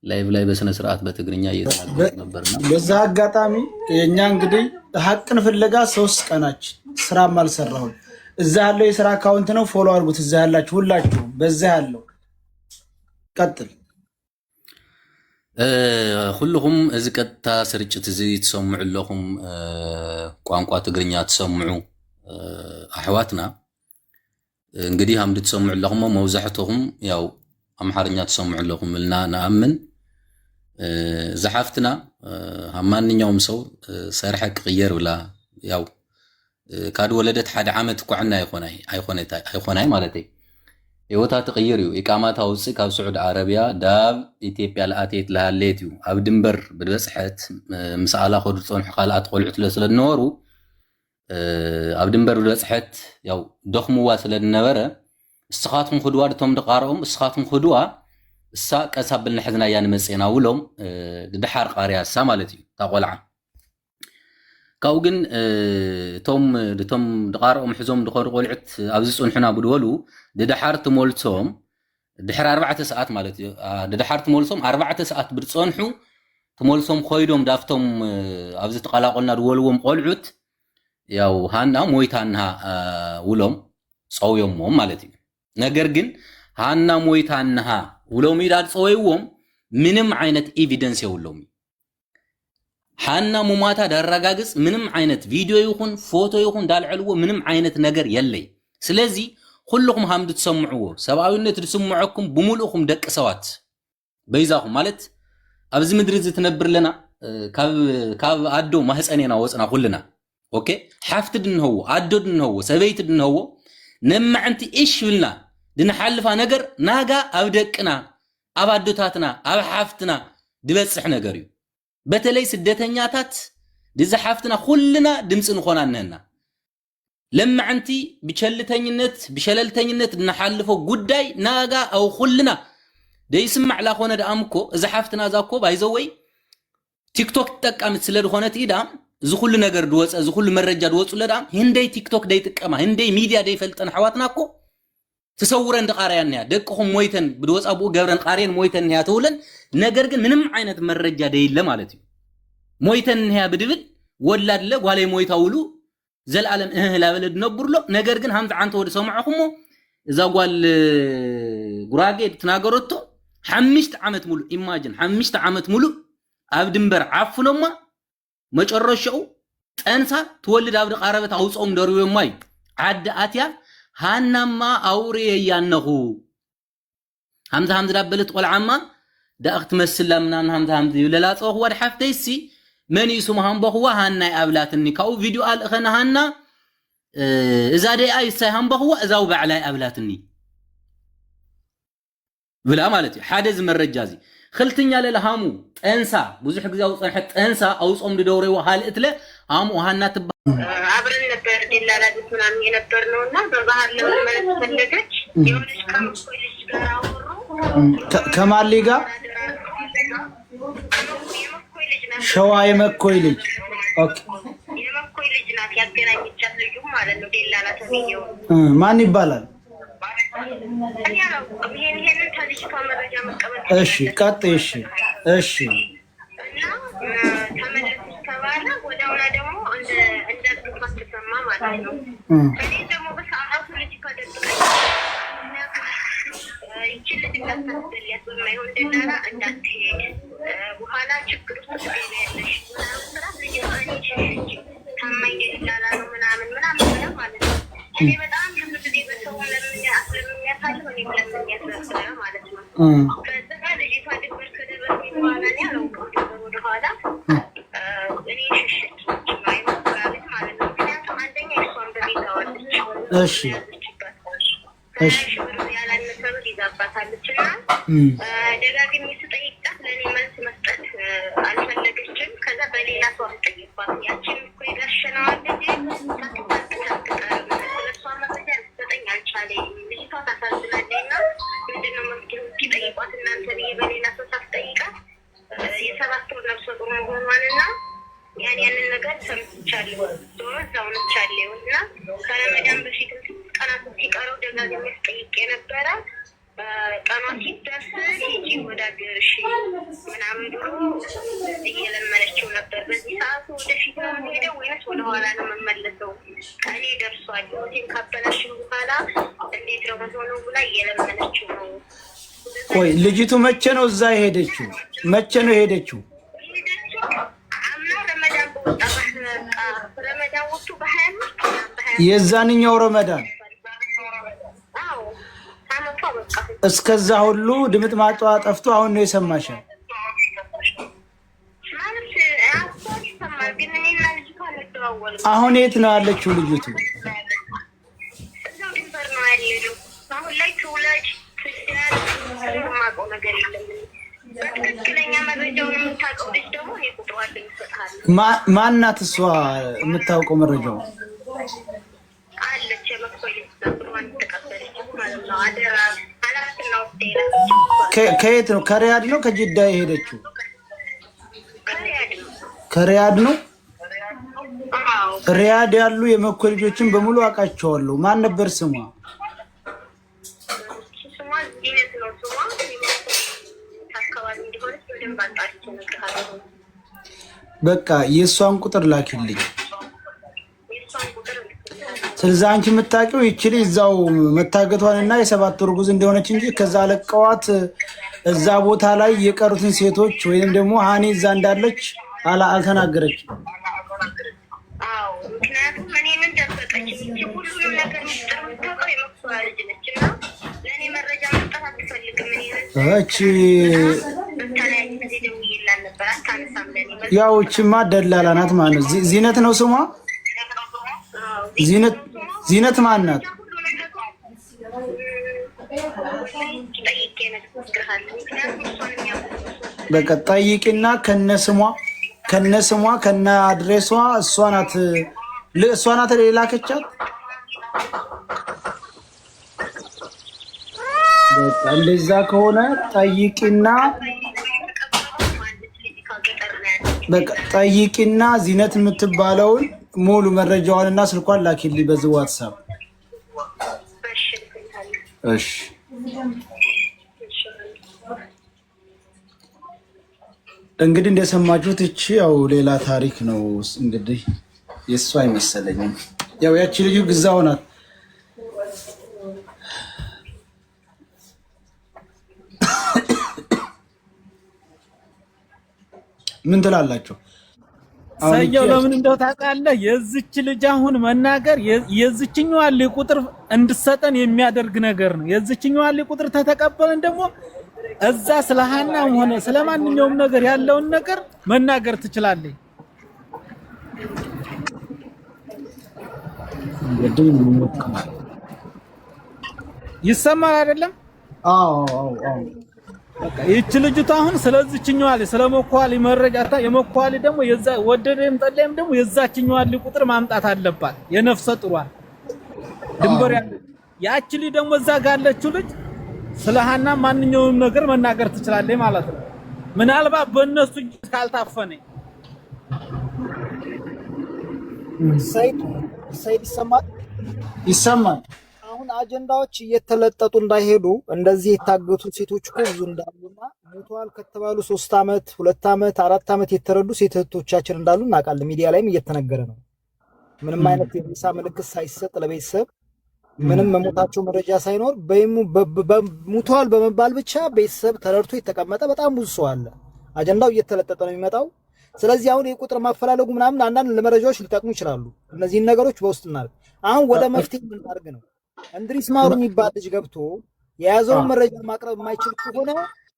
ላይቭ ላይ በስነ ስርዓት በትግርኛ እየተናገረ ነበርና
በዛ አጋጣሚ የኛ እንግዲህ ሀቅን ፍለጋ 3 ቀናችን ስራም አልሰራሁም። እዛ ያለው የስራ አካውንት ነው፣ ፎሎ አድርጉት። እዛ ያላችሁ ሁላችሁ በዛ ያለው ቀጥል።
ሁሉም እዚ ቀጥታ ስርጭት እዚ ትሰምዑ ኣለኹም ቋንቋ ትግርኛ ትሰምዑ አሕዋትና እንግዲህ አምድ ትሰምዑ ኣለኹም መውዛሕትኩም ያው አምሓርኛ ትሰምዑ ኣለኹም ኢልና ንኣምን ዝሓፍትና ማንኛውም ሰው ሰርሐ ቅየር ብላ ያው ካድ ወለደት ሓደ ዓመት ኳዕና ኣይኮናይ ማለት እዩ ህይወታ ትቅይር እዩ ኢቃማታ ውፅእ ካብ ስዑድ ዓረብያ ዳብ ኢትዮጵያ ለኣትየት ለሃለየት እዩ ኣብ ድንበር ብበፅሐት ምስኣላ ከዱ ፀንሑ ካልኣት ቆልዑት ስለዝነበሩ ኣብ ድንበር ብበፅሐት ያው ደኽምዋ ስለዝነበረ እስኻትኩም ክድዋ ድቶም ድቃርኦም እስኻትኩም ክድዋ እሳ ቀሳብ ብልና ሕዝና እያ ንመፅና ውሎም ድድሓር ቃርያ እሳ ማለት እዩ ታቆልዓ ካብኡ ግን እቶም ድቃርኦም ሒዞም ድኸዱ ቆልዑት ኣብዚ ፅንሑና ብድበሉ ድድሓር ትመልሶም ድሕሪ 4 ሰዓት ማለት እዩ ድድሓር ትመልሶም 4 ሰዓት ብድፀንሑ ትመልሶም ኮይዶም ዳፍቶም ኣብዚ ተቀላቆልና ድወልዎም ቆልዑት ያው ሃና ሞይታና ውሎም ፀውዮምዎም ማለት እዩ ነገር ግን ሃና ሞይታና ውሎም ይዳድ ፀወይዎም ምንም ዓይነት ኤቪደንስ የውሎም ሃና ሙማታ ዳረጋግጽ ምንም ዓይነት ቪዲዮ ይኹን ፎቶ ይኹን ዳልዕልዎ ምንም ዓይነት ነገር የለይ ስለዚ ኩልኩም ሃምድ ትሰምዑዎ ሰብአዊነት ትስምዑኩም ብሙሉእኩም ደቂ ሰባት በይዛኩም ማለት ኣብዚ ምድሪ ዝትነብር ለና ካብ አዶ ማህፀኔና ወፅና ኩልና ኦኬ ሓፍት ድንህዎ አዶ ድንህዎ ሰበይቲ ድንህዎ ነማዕንቲ እሽ ብልና ድንሓልፋ ነገር ናጋ ኣብ ደቅና ኣብ አዶታትና ኣብ ሓፍትና ድበፅሕ ነገር እዩ በተለይ ስደተኛታት ድዝሓፍትና ኩልና ድምፂ ንኾና ነና ለማዕንቲ ብሸለልተኝነት እናሓልፈው ጉዳይ ናጋ አው ኩልና ደይስማዕ ላኾነ ደኣምኮ እዚ ሓፍትና ዛኮ ባይዘወይ ቲክቶክ ተጠቃምት ስለድኾነት ኢዳ እዚ ኩሉ ነገር ድወፀ እዚ ኩሉ መረጃ ድወፁ ለዳም ህንደይ ቲክቶክ ደይ ጥቀማ ህንደይ ሚድያ ደይ ፈልጠን ሓዋትናኮ ተሰውረን ደቃርያን ያ ደቅኹም ሞይተን ብድወፃ ቡ ገብረን ቃርየን ሞይተን ያ ተውለን ነገር ግን ምንም ዓይነት መረጃ ደይለ ማለት እዩ ሞይተን ያ ብድብል ወላድ ለጓለይ ሞይታውሉ ዘልዓለም ላበለ ድነብርሎ ነገር ግን ሃምት ዓንተ ወዲ ሰማዕኹሞ እዛ ጓል ጉራጌ ትናገረቶ 5 ዓመት ሙሉ ኢማጂን 5 ዓመት ሙሉ ኣብ ድንበር ዓፍኖማ መጨረሻው ጠንሳ ትወልድ ኣብ ቃረበት አውጾም ደርዮ ማይ ዓድ አትያ ሃናማ አውሬ ያነኹ ሃምዛ ዳበለት ቆልዓማ ዳእኽት መስላ ምናን ሃምዛ ይብለላ ጾኽ ወድ ሓፍተይሲ መን ይስሙሃን በኽዋ ሃናይ ኣብላትኒ ካው ቪዲዮ አልኸና ሃና እዛ ደይ ይሳይሃን በኽዋ እዛው ባዕላይ ኣብላትኒ ብላ ማለት እዩ ሓደ ዝመረጃ እዚ خلتኛ ለለሃሙ ጠንሳ ብዙሕ ግዜ አውጽሐት ጠንሳ አውጾም ድደውሬው ሃልእትለ ሃሙ ሃና ተባ
አብረን ነበር ዲላላዲስ ምናምን የነበር ነውና በባህር ለመመለስ ፈለገች የሆነች ከመኮይልሽ ጋር አወሩ
ከማሊ ጋር ሸዋ የመኮይ ልጅ ኦኬ
የመኮይ ልጅ ናት ያገናኘቻት ልጁ ማለት ነው ዲላላ ተብየው
ማን ይባላል እሺ ቀጥ እሺ
እና ተመለስ ተባለ ወዳውላ ደግሞ እንደ ተፈተማ ማለት ነው እኔ ደግሞ በሰዓቱ ልጅ ከደብቀኝ ይችል ልጅ በማይሆን ደላላ እንዳትሄድ በኋላ ችግር ውስጥ ትገቢያለሽ ምናምን ልጅ አንቺ ታማኝ ደላላ ነው ምናምን ማለት ነው እኔ በጣም ግብት በሰው ለሚያሳልፍ እኔ ለሚያሳልፍ ማለት ነው ከዛ ልጅቷ ድብር ከደረሰ በኋላ ነው ያለው ወደ ኋላ እኔ ሽሽት ማይሞክራለች ማለት ነው ምክንያቱም አንደኛ እሷን በሚታወልች
እሺ
ያላነሰሩ ይዛባታለችና ደጋግሜ ስጠይቃት ለእኔ መልስ መስጠት አልፈለገችም ከዛ በሌላ ሰው አስጠይቋት ያችን እኮ የጋሸናዋል ልጅ ምንድነው መፍትሄው ሲጠይቋት እናንተ በሌላ ሰው ሳትጠይቃት የሰባት ወር ነፍሰ ጡር መሆኗንና ያንን ነገር ሰምቻለሁ ዞሮ እዛው ነቻለሁ እና ከረመዳን በፊት ቀናት ሲቀረው ደጋግሜ ስጠይቅ የነበረ ቀኗ ሲደርስ ሂጂ ወደ አገርሽ ምናምን ብሎ እየለመነችው ነበር በዚህ ሰዓት ወደፊት ነው የምሄደው ወይስ ወደኋላ ነው የምመለሰው እኔ ደርሷል ሆቴል ካበላሽው በኋላ እንዴት ነው የምሆነው ብላ እየለመነችው ነው
ቆይ ልጅቱ መቼ ነው እዛ ሄደችው መቼ ነው ሄደችው
አምና ረመዳን በወጣ ረመዳን ወጥቶ በ25
የዛንኛው ረመዳን እስከዛ ሁሉ ድምጥ ማጫዋ ጠፍቶ አሁን ነው የሰማሻል አሁን የት ነው ያለችው ልጅቱ ማናት እሷ የምታውቀው መረጃው ከየት ነው ከሪያድ ነው ከጅዳ የሄደችው ከሪያድ ነው ሪያድ ያሉ የመኮይ ልጆችን በሙሉ አውቃቸዋለሁ ማን ነበር ስሟ በቃ የሷን ቁጥር ላኪልኝ ስለዚህ አንቺ የምታውቂው ይቺ ልጅ እዛው መታገቷንና የሰባት ወር ጉዝ እንደሆነች እንጂ ከዛ ለቀዋት እዛ ቦታ ላይ የቀሩትን ሴቶች ወይንም ደግሞ ሃኒ እዛ እንዳለች አልተናገረችም
አዎ ምክንያቱም እኔ ምን ደበቀች እንጂ ሁሉንም ነገር ምትጠምቀው የመክሷ ልጅ ነችና ለኔ መረጃ መስጠት አትፈልግም
እቺ ያው እቺማ ደላላ ናት ማለት ነው ዚነት ነው ስሟ ዚነት ማን ናት በቃ ጠይቂና ከነስሟ ከነ አድሬሷ እሷ ናት ሌላ ከቻት እንደዛ ከሆነ ጠይቂና ጠይቂና ዚነት የምትባለውን ሙሉ መረጃዋንና ስልኳን ላኪልኝ በዚህ ዋትስአፕ። እሺ እንግዲህ እንደሰማችሁት እቺ ያው ሌላ ታሪክ ነው። እንግዲህ የእሷ አይመሰለኝም። ያው ያቺ ልጅ ግዛው ናት። ምን ትላላችሁ?
ሰየው ለምን እንደው ታውቃለህ? የዚች ልጅ አሁን መናገር የዚችኛዋ ቁጥር እንድሰጠን የሚያደርግ ነገር ነው። የዚችኛዋ ቁጥር ተተቀበለን ደግሞ እዛ ስለ ሀናም ሆነ ስለማንኛውም ነገር ያለውን ነገር መናገር ትችላለህ። ይሰማል አይደለም?
አዎ።
ይህች ልጅቷ አሁን ስለዚህኛዋ ስለመኳሊ መረጃታ የመኳሊ ደግሞ የዛ ወደደም ጠላይም ደግሞ የዛችኛዋ ቁጥር ማምጣት አለባት። የነፍሰ ጥሯል ድንበር ያቺ ልጅ ደግሞ እዛ ጋር ያለችው ልጅ ስለ ሀና ማንኛውም ነገር መናገር ትችላለች ማለት ነው። ምናልባት በእነሱ እጅ ካልታፈነ
ሰይድ
ይሰማል።
አሁን አጀንዳዎች እየተለጠጡ እንዳይሄዱ እንደዚህ የታገቱ ሴቶች እኮ ብዙ እንዳሉና ሞተዋል ከተባሉ 3 ዓመት 2 ዓመት 4 ዓመት የተረዱ ሴት እህቶቻችን እንዳሉ እናውቃለን። ሚዲያ ላይም እየተነገረ ነው። ምንም አይነት የቪሳ ምልክት ሳይሰጥ ለቤተሰብ ምንም መሞታቸው መረጃ ሳይኖር ሞተዋል በመባል ብቻ ቤተሰብ ተረድቶ የተቀመጠ በጣም ብዙ ሰው አለ። አጀንዳው እየተለጠጠ ነው የሚመጣው። ስለዚህ አሁን የቁጥር ማፈላለጉ ምናምን አንዳንድ ለመረጃዎች ሊጠቅሙ ይችላሉ። እነዚህን ነገሮች በውስጥ እናድርግ። አሁን ወደ መፍትሄ የምናደርግ ነው። እንድሪስ ማሩ የሚባል ልጅ ገብቶ የያዘውን መረጃ ማቅረብ የማይችል ከሆነ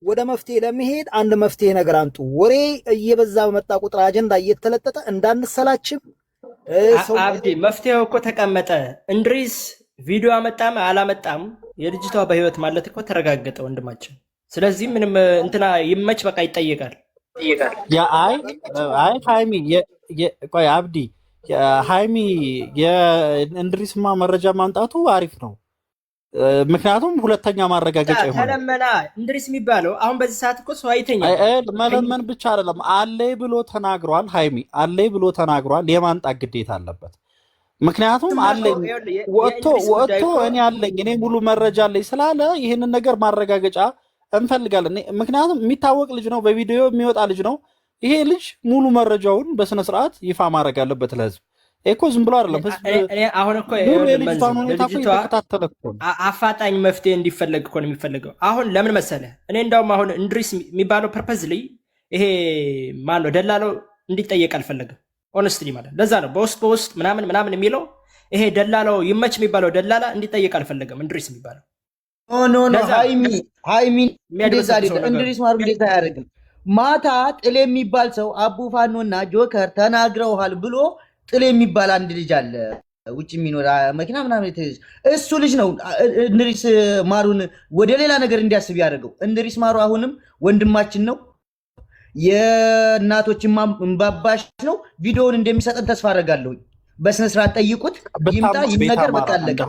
ወደ መፍትሄ ለመሄድ አንድ መፍትሄ ነገር አንጡ። ወሬ እየበዛ በመጣ ቁጥር አጀንዳ እየተለጠጠ እንዳንሰላችም
አብዲ መፍትሄው እኮ ተቀመጠ። እንድሪስ ቪዲዮ አመጣም አላመጣም የልጅቷ በህይወት ማለት እኮ ተረጋገጠ ወንድማችን። ስለዚህ ምንም እንትና ይመች በቃ ይጠየቃል።
ሃይሚ ቆይ አብዲ ሃይሚ የእንድሪስማ መረጃ ማምጣቱ አሪፍ ነው። ምክንያቱም ሁለተኛ ማረጋገጫ ይሆናል።
ተለመና እንድሪስ የሚባለው አሁን በዚህ ሰዓት እኮ ሰው አይተኛ
መለመን ብቻ አይደለም፣ አለይ ብሎ ተናግሯል። ሃይሚ አለይ ብሎ ተናግሯል። የማንጣት ግዴታ አለበት። ምክንያቱም አለኝ ወጥቶ እኔ አለኝ እኔ ሙሉ መረጃ አለኝ ስላለ ይህንን ነገር ማረጋገጫ እንፈልጋለን። ምክንያቱም የሚታወቅ ልጅ ነው፣ በቪዲዮ የሚወጣ ልጅ ነው። ይሄ ልጅ ሙሉ መረጃውን በስነ ስርዓት ይፋ ማድረግ አለበት ለህዝብ። እኮ ዝም ብሎ አይደለም
አሁን እኮ አፋጣኝ መፍትሄ እንዲፈለግ እኮ ነው የሚፈልገው። አሁን ለምን መሰለ እኔ እንዳውም አሁን እንድሪስ የሚባለው ፐርፐዝ ላይ ይሄ ማን ነው ደላለው እንዲጠየቅ አልፈለገም። ኦነስትሊ ማለት ለዛ ነው በውስጥ ምናምን የሚለው ይሄ ደላላው ይመች የሚባለው ደላላ እንዲጠየቅ አልፈለገም። እንድሪስ የሚባለው
ኖ ሃይሚ እንደዛ አይደለም። እንድሪስ ማሩ እንደዛ አያደርግም። ማታ ጥሌ የሚባል ሰው አቡ ፋኖና ጆከር ተናግረውሃል ብሎ ጥሌ የሚባል አንድ ልጅ አለ ውጭ የሚኖር መኪና ምናምን እሱ ልጅ ነው እንድሪስ ማሩን ወደ ሌላ ነገር እንዲያስብ ያደርገው። እንድሪስ ማሩ አሁንም ወንድማችን ነው፣ የእናቶች እምባባሽ ነው። ቪዲዮውን እንደሚሰጠን ተስፋ አደርጋለሁ። በስነ ስርዓት ጠይቁት፣ ይምጣ ይነገር። በቃ አለቀ።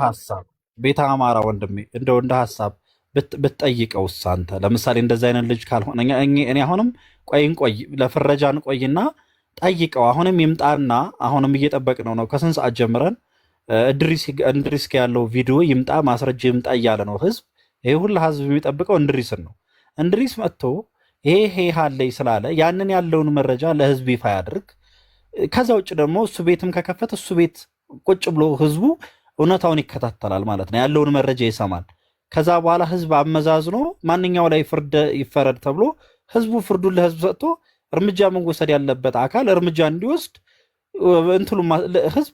ቤተ አማራ ወንድሜ እንደው እንደ ሐሳብ ብትጠይቀውስ አንተ ለምሳሌ እንደዛ አይነት ልጅ ካልሆነ እኔ አሁንም ቆይ ለፍረጃ እንቆይና ጠይቀው። አሁንም ይምጣና አሁንም እየጠበቅነው ነው። ከስንት ሰዓት ጀምረን እንድሪስ ያለው ቪዲዮ ይምጣ ማስረጃ ይምጣ እያለ ነው ህዝብ። ይሄ ሁሉ ህዝብ የሚጠብቀው እንድሪስን ነው። እንድሪስ መጥቶ ይሄ ሃለይ ስላለ ያንን ያለውን መረጃ ለህዝብ ይፋ ያድርግ። ከዛ ውጭ ደግሞ እሱ ቤትም ከከፈተ እሱ ቤት ቁጭ ብሎ ህዝቡ እውነታውን ይከታተላል ማለት ነው። ያለውን መረጃ ይሰማል። ከዛ በኋላ ህዝብ አመዛዝኖ ማንኛው ላይ ፍርድ ይፈረድ ተብሎ ህዝቡ ፍርዱን ለህዝብ ሰጥቶ እርምጃ መወሰድ ያለበት አካል እርምጃ እንዲወስድ ህዝብ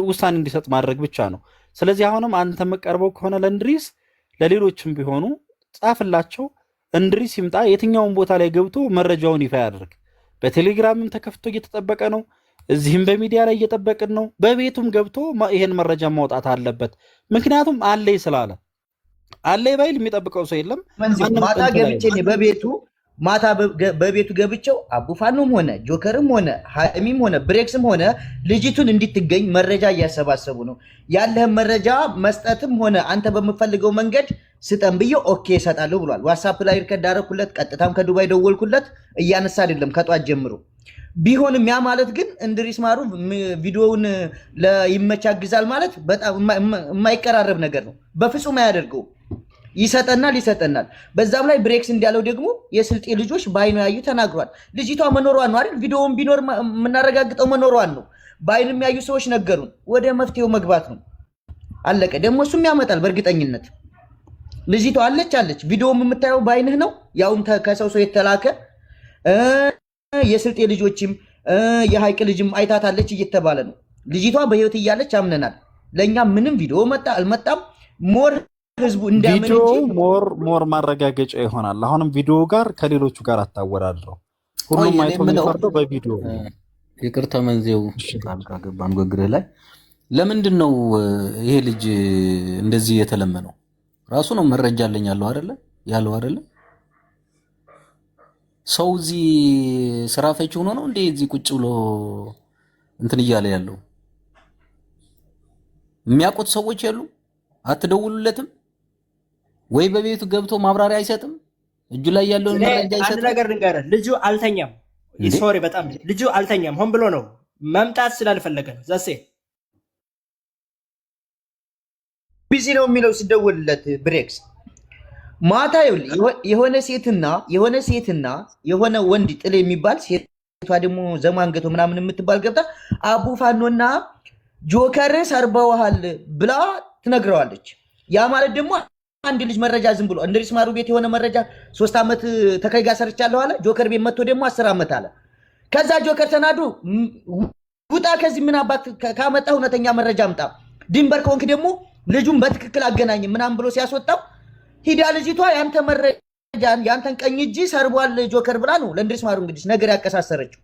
ውሳኔ እንዲሰጥ ማድረግ ብቻ ነው። ስለዚህ አሁንም አንተ መቀርበው ከሆነ ለእንድሪስ ለሌሎችም ቢሆኑ ጻፍላቸው። እንድሪስ ይምጣ፣ የትኛውን ቦታ ላይ ገብቶ መረጃውን ይፋ ያደርግ። በቴሌግራምም ተከፍቶ እየተጠበቀ ነው። እዚህም በሚዲያ ላይ እየጠበቅን ነው። በቤቱም ገብቶ ይሄን መረጃ ማውጣት አለበት። ምክንያቱም አለይ ስላለ አለይ ባይል የሚጠብቀው ሰው የለም።
ማታ በቤቱ ገብቸው አቡፋኖም ሆነ ጆከርም ሆነ ሃይሚም ሆነ ብሬክስም ሆነ ልጅቱን እንድትገኝ መረጃ እያሰባሰቡ ነው። ያለህን መረጃ መስጠትም ሆነ አንተ በምፈልገው መንገድ ስጠን ብዬ ኦኬ እሰጣለሁ ብሏል። ዋትስአፕ ላይ ርከድ አደረኩለት። ቀጥታም ከዱባይ ደወልኩለት። እያነሳ አይደለም ከጧት ጀምሮ ቢሆንም ያ ማለት ግን እንድሪስ ማሩ ቪዲዮውን ለይመች ያግዛል ማለት በጣም የማይቀራረብ ነገር ነው። በፍጹም አያደርገው። ይሰጠናል። በዛም ላይ ብሬክስ እንዲያለው ደግሞ የስልጤ ልጆች በአይኑ ያዩ ተናግሯል። ልጅቷ መኖሯን ነው አይደል? ቪዲዮውን ቢኖር የምናረጋግጠው መኖሯን ነው። በአይኑ የሚያዩ ሰዎች ነገሩን። ወደ መፍትሄው መግባት ነው። አለቀ። ደግሞ እሱም ያመጣል በእርግጠኝነት። ልጅቷ አለች። ቪዲዮውን የምታየው በአይንህ ነው። ያውም ከሰው የተላከ የስልጤ ልጆችም የሀይቅ ልጅም አይታታለች እየተባለ ነው። ልጅቷ በህይወት እያለች አምነናል። ለኛ ምንም ቪዲዮ መጣ አልመጣም ሞር ህዝቡ እንዲያምን
ቪዲዮ ሞር ማረጋገጫ ይሆናል። አሁንም ቪዲዮ ጋር ከሌሎቹ ጋር አታወዳድረው። ሁሉም አይቶ የሚፈርደው በቪዲዮ።
ይቅርታ መንዜው ጣልቃ ገባን ንግግርህ ላይ። ለምንድን ነው ይሄ ልጅ እንደዚህ የተለመነው? ራሱ ነው መረጃ አለኝ ያለው አይደለ? ሰው እዚህ ስራ ፈች ሆኖ ነው እንዴ እዚህ ቁጭ ብሎ እንትን እያለ ያለው? የሚያውቁት ሰዎች ያሉ አትደውሉለትም ወይ? በቤቱ ገብቶ ማብራሪያ አይሰጥም? እጁ ላይ ያለውን መረጃ አይሰጥም?
አንድ ነገር ልንገርህ፣ ልጁ አልተኛም። ሶሪ በጣም ልጁ አልተኛም። ሆን ብሎ ነው መምጣት ስላልፈለገ ነው። ዘሴ
ቢዚ ነው የሚለው ሲደውልለት ብሬክስ ማታ የሆነ ሴትና የሆነ ወንድ ጥል የሚባል ሴቷ ደግሞ ዘማንገቶ ምናምን የምትባል ገብታ አቡ ፋኖና ጆከር ሰርበዋል ብላ ትነግረዋለች። ያ ማለት ደግሞ አንድ ልጅ መረጃ ዝም ብሎ እንድሪስ ማሩ ቤት የሆነ መረጃ 3 ዓመት ተከይ ጋር ሰርቻለሁ አለ። ጆከር ቤት መጥቶ ደግሞ 10 ዓመት አለ። ከዛ ጆከር ተናዱ ውጣ ከዚህ ምን አባት ካመጣ እውነተኛ መረጃ አምጣ፣ ድንበር ከሆንክ ደግሞ ልጁን በትክክል አገናኝ ምናምን ብሎ ሲያስወጣው ሂዳ ልጅቷ ያንተ መረጃን ያንተን ቀኝ እጅ ሰርቧል ጆከር ብላ ነው ለእንድሪስ ማሩ እንግዲህ ነገር ያቀሳሰረችው።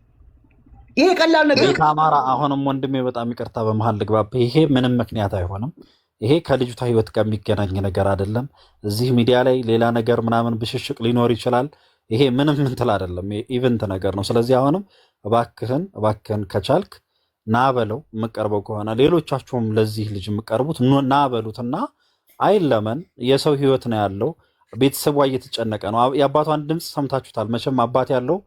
ይሄ ቀላል ነገር
ከአማራ አሁንም ወንድሜ በጣም ይቅርታ በመሃል ልግባብ። ይሄ ምንም ምክንያት አይሆንም። ይሄ ከልጅቷ ህይወት ጋር የሚገናኝ ነገር አይደለም። እዚህ ሚዲያ ላይ ሌላ ነገር ምናምን ብሽሽቅ ሊኖር ይችላል። ይሄ ምንም እንትን አይደለም፣ ኢቨንት ነገር ነው። ስለዚህ አሁንም እባክህን ከቻልክ ና በለው። የምቀርበው ከሆነ ሌሎቻችሁም ለዚህ ልጅ የምቀርቡት ና በሉትና አይለመን። የሰው ህይወት ነው ያለው። ቤተሰቧ እየተጨነቀ ነው። የአባቷን ድምፅ ሰምታችሁታል መቼም። አባት ያለው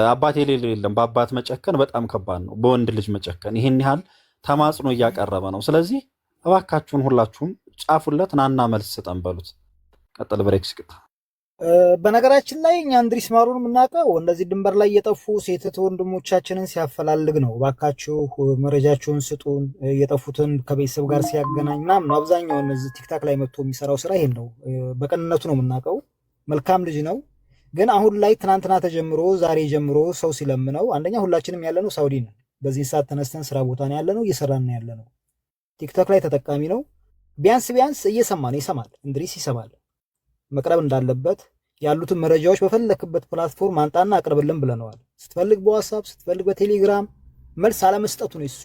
አባት የሌለው የለም። በአባት መጨከን በጣም ከባድ ነው። በወንድ ልጅ መጨከን ይህን ያህል ተማጽኖ እያቀረበ ነው። ስለዚህ እባካችሁን ሁላችሁም ጻፉለት፣ ናና መልስ ስጠን በሉት። ቀጥል ብሬክስ ቅጣ።
በነገራችን ላይ እኛ እንድሪስ ማሩን የምናውቀው እንደዚህ ድንበር ላይ የጠፉ ሴት ወንድሞቻችንን ሲያፈላልግ ነው። እባካችሁ መረጃችሁን ስጡን፣ የጠፉትን ከቤተሰብ ጋር ሲያገናኝ ምናምን ነው። አብዛኛውን እዚህ ቲክታክ ላይ መጥቶ የሚሰራው ስራ ይሄን ነው። በቅንነቱ ነው የምናውቀው። መልካም ልጅ ነው። ግን አሁን ላይ ትናንትና ተጀምሮ ዛሬ ጀምሮ ሰው ሲለምነው፣ አንደኛ ሁላችንም ያለነው ሳውዲ ነን። በዚህ ሰዓት ተነስተን ስራ ቦታ ነው ያለነው፣ እየሰራን ነው ያለነው። ቲክቶክ ላይ ተጠቃሚ ነው። ቢያንስ እየሰማ ነው፣ ይሰማል። እንድሪስ ይሰማል። መቅረብ እንዳለበት ያሉትን መረጃዎች በፈለክበት ፕላትፎርም አንጣና አቅርብልን ብለነዋል። ስትፈልግ በዋትስአፕ ስትፈልግ በቴሌግራም መልስ አለመስጠቱ ነው። እሱ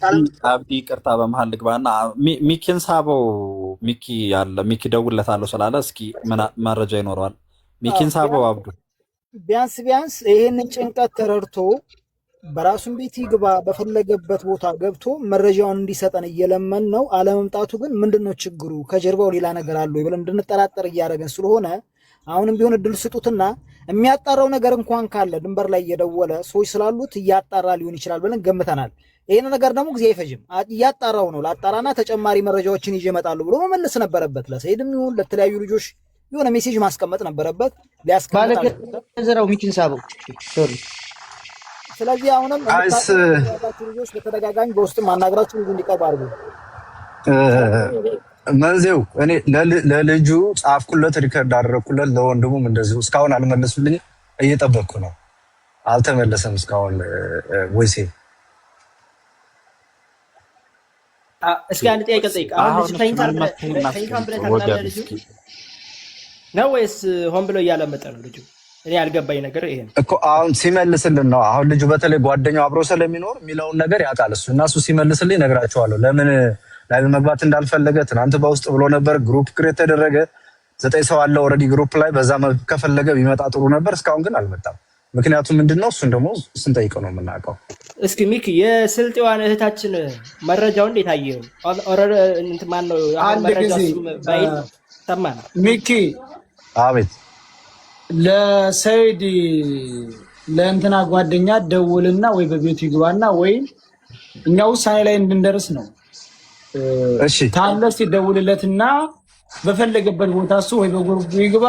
አብዲ ይቅርታ በመሃል ልግባና ሚኪን ሳበው። ሚኪ ደውለታለሁ ስላለ እስኪ መረጃ ይኖረዋል። ሚኪን ሳበው አብዱ
ቢያንስ ይሄንን ጭንቀት ተረድቶ በራሱን ቤት ይግባ፣ በፈለገበት ቦታ ገብቶ መረጃውን እንዲሰጠን እየለመን ነው። አለመምጣቱ ግን ምንድነው ችግሩ? ከጀርባው ሌላ ነገር አለ ወይ ብለን እንድንጠራጠር እያደረገን ስለሆነ አሁንም ቢሆን እድል ስጡትና የሚያጣራው ነገር እንኳን ካለ ድንበር ላይ እየደወለ ሰዎች ስላሉት እያጣራ ሊሆን ይችላል ብለን ገምተናል። ይሄን ነገር ደግሞ ጊዜ አይፈጅም፣ እያጣራው ነው። ላጣራና ተጨማሪ መረጃዎችን ይዤ እመጣለሁ ብሎ መመለስ ነበረበት። ለሰይድም ይሁን ለተለያዩ ልጆች የሆነ ሜሴጅ ማስቀመጥ ነበረበት።
ሊያስቀምጣው ሚኪን ሳበው ሶሪ።
ስለዚህ አሁንም ልጆች በተደጋጋሚ በውስጥ ማናገራችሁ ልጁ እንዲቀርብ አድርጉ።
መንዜው እኔ ለልጁ ጻፍኩለት፣ ሪከርድ አደረኩለት፣ ለወንድሙም እንደዚሁ እስካሁን አልመለሱልኝ። እየጠበቅኩ ነው፣ አልተመለሰም እስካሁን። ወይሴ
እስኪ አንድ ጥያቄ ጠይቅ። አሁን ልጅ ተኝታን ብለህ ታውቃለህ? ልጁ ነው ወይስ ሆን ብሎ እያለመጠ ነው ልጁ? እኔ ያልገባኝ ነገር ይሄ ነው
እኮ። አሁን ሲመልስልን ነው። አሁን ልጁ በተለይ ጓደኛው አብሮ ስለሚኖር የሚለውን ነገር ያውቃል እሱ እና እሱ ሲመልስልኝ እነግራቸዋለሁ ለምን ላይ መግባት እንዳልፈለገ። ትናንት በውስጥ ብሎ ነበር፣ ግሩፕ ክሬት ተደረገ። 9 ሰው አለ ኦልሬዲ ግሩፕ ላይ በዛ ከፈለገ ቢመጣ ጥሩ ነበር። እስካሁን ግን አልመጣም። ምክንያቱም ምንድነው እሱን ደግሞ ስንጠይቀው ነው የምናውቀው።
እስኪ ሚኪ የስልጤዋን እህታችን መረጃው እንዴት አየው? ኦረድ እንት ማን ነው መረጃው ባይል ተማና
ሚኪ
አቤት
ለሰይድ ለእንትና ጓደኛ ደውልና ወይ በቤቱ ይግባና ወይ እኛ ውሳኔ ላይ እንድንደርስ ነው።
እሺ
ታለስ ይደውልለትና በፈለገበት ቦታ እሱ ወይ በግሩፕ ይግባ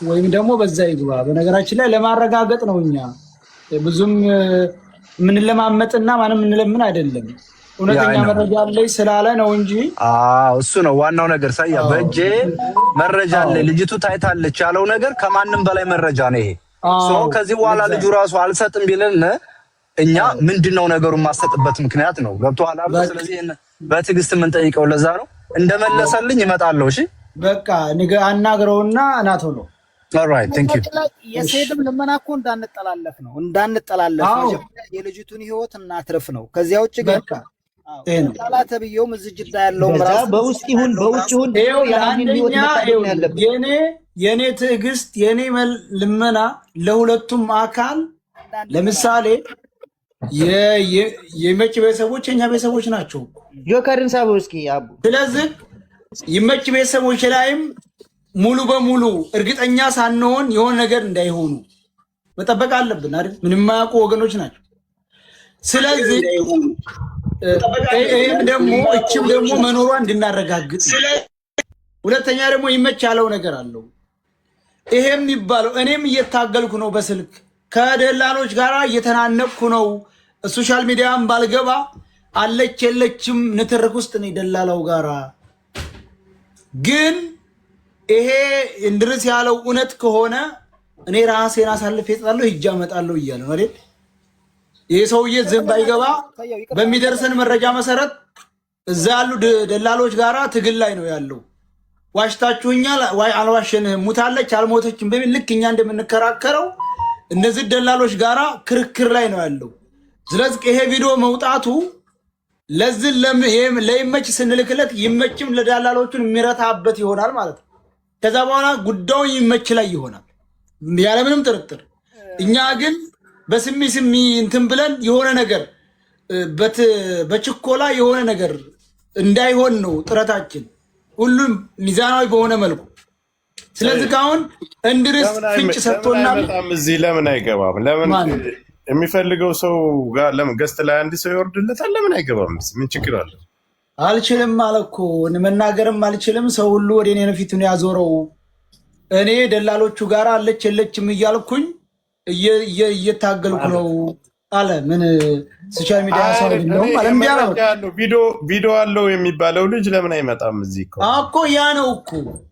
ወይም ደግሞ በዛ ይግባ። በነገራችን ላይ ለማረጋገጥ ነው እኛ ብዙም ምን ለማመጥና ማንም እንለምን አይደለም። እውነተኛ መረጃ ላይ ስላለ ነው እንጂ
እሱ ነው ዋናው ነገር። ሳያ በእጄ መረጃ አለ ልጅቱ ታይታለች ያለው ነገር ከማንም በላይ መረጃ ነው ይሄ። ከዚህ በኋላ ልጁ ራሱ አልሰጥም ቢልን እኛ ምንድነው ነገሩን ማሰጥበት ምክንያት ነው ገብቶሃል አይደል? ስለዚህ በትዕግስት የምንጠይቀው ለዛ ነው። እንደመለሰልኝ ይመጣለው። እሺ በቃ አናግረውና እናቶ ነው። ኦልራይት ቴንክ ዩ።
የሰይድም ልመና እኮ እንዳንጠላለፍ ነው እንዳንጠላለፍ የልጅቱን ህይወት እናትርፍ ነው። ከዚያ ውጭ ግን ጣላተ ብየውም እዚህ ጅዳ ያለው ምራስ
በውስጥ ይሁን በውጭ ይሁን ያንን ህይወት መታደግ ያለበት
የኔ ትዕግስት የኔ ልመና ለሁለቱም አካል ለምሳሌ የመጭ ቤተሰቦች የኛ ቤተሰቦች ናቸው።
ጆከርን ሳቦስኪ አቡ
ስለዚህ የመጭ ቤተሰቦች ላይም ሙሉ በሙሉ እርግጠኛ ሳንሆን የሆነ ነገር እንዳይሆኑ መጠበቅ አለብን አይደል? ምንም የማያውቁ ወገኖች ናቸው። ስለዚህ ይሄም ደግሞ እችም ደግሞ መኖሯ እንድናረጋግጥ፣ ሁለተኛ ደግሞ ይመች ያለው ነገር አለው። ይሄም ይባለው እኔም እየታገልኩ ነው፣ በስልክ ከደላሎች ጋር እየተናነቅኩ ነው። ሶሻል ሚዲያም ባልገባ አለች የለችም ንትርክ ውስጥ ነው ደላላው ጋራ። ግን ይሄ እንድርስ ያለው እውነት ከሆነ እኔ ራሴን አሳልፌ እሰጣለሁ ሂጅ አመጣለሁ እያለ ነው አይደል? ይሄ ሰውዬ ዝም ባይገባ በሚደርሰን መረጃ መሰረት እዛ ያሉ ደላሎች ጋራ ትግል ላይ ነው ያለው። ዋሽታችሁኛል፣ አልዋሸንህም፣ ሙታለች አልሞተችም በሚል ልክ እኛ እንደምንከራከረው እነዚህ ደላሎች ጋራ ክርክር ላይ ነው ያለው። ስለዚህ ይሄ ቪዲዮ መውጣቱ ለዚህ ለይመች ስንልክለት ይመችም ለደላሎቹን የሚረታበት ይሆናል ማለት ነው። ከዛ በኋላ ጉዳዩ ይመች ላይ ይሆናል ያለምንም ጥርጥር። እኛ ግን በስሚ እንትን ብለን የሆነ ነገር በችኮላ የሆነ ነገር እንዳይሆን ነው ጥረታችን፣ ሁሉም ሚዛናዊ በሆነ መልኩ። ስለዚህ ካሁን እንድርስ ፍንጭ ሰጥቶናል።
እዚህ ለምን አይገባም? ለምን የሚፈልገው ሰው ጋር ለምን ገስት ላይ አንድ ሰው ይወርድለታል? ለምን አይገባም? ምን ችግር አለ?
አልችልም አለ እኮ መናገርም አልችልም። ሰው ሁሉ ወደ እኔ ፊቱን ያዞረው። እኔ ደላሎቹ ጋር አለች የለችም እያልኩኝ እየታገልኩ ነው አለ። ምን ሶሻል ሚዲያ ሰው አይደለም አለ። እንዴ አለው
ቪዲዮ አለው የሚባለው ልጅ ለምን አይመጣም? እዚህ
እኮ ያ ነው እኮ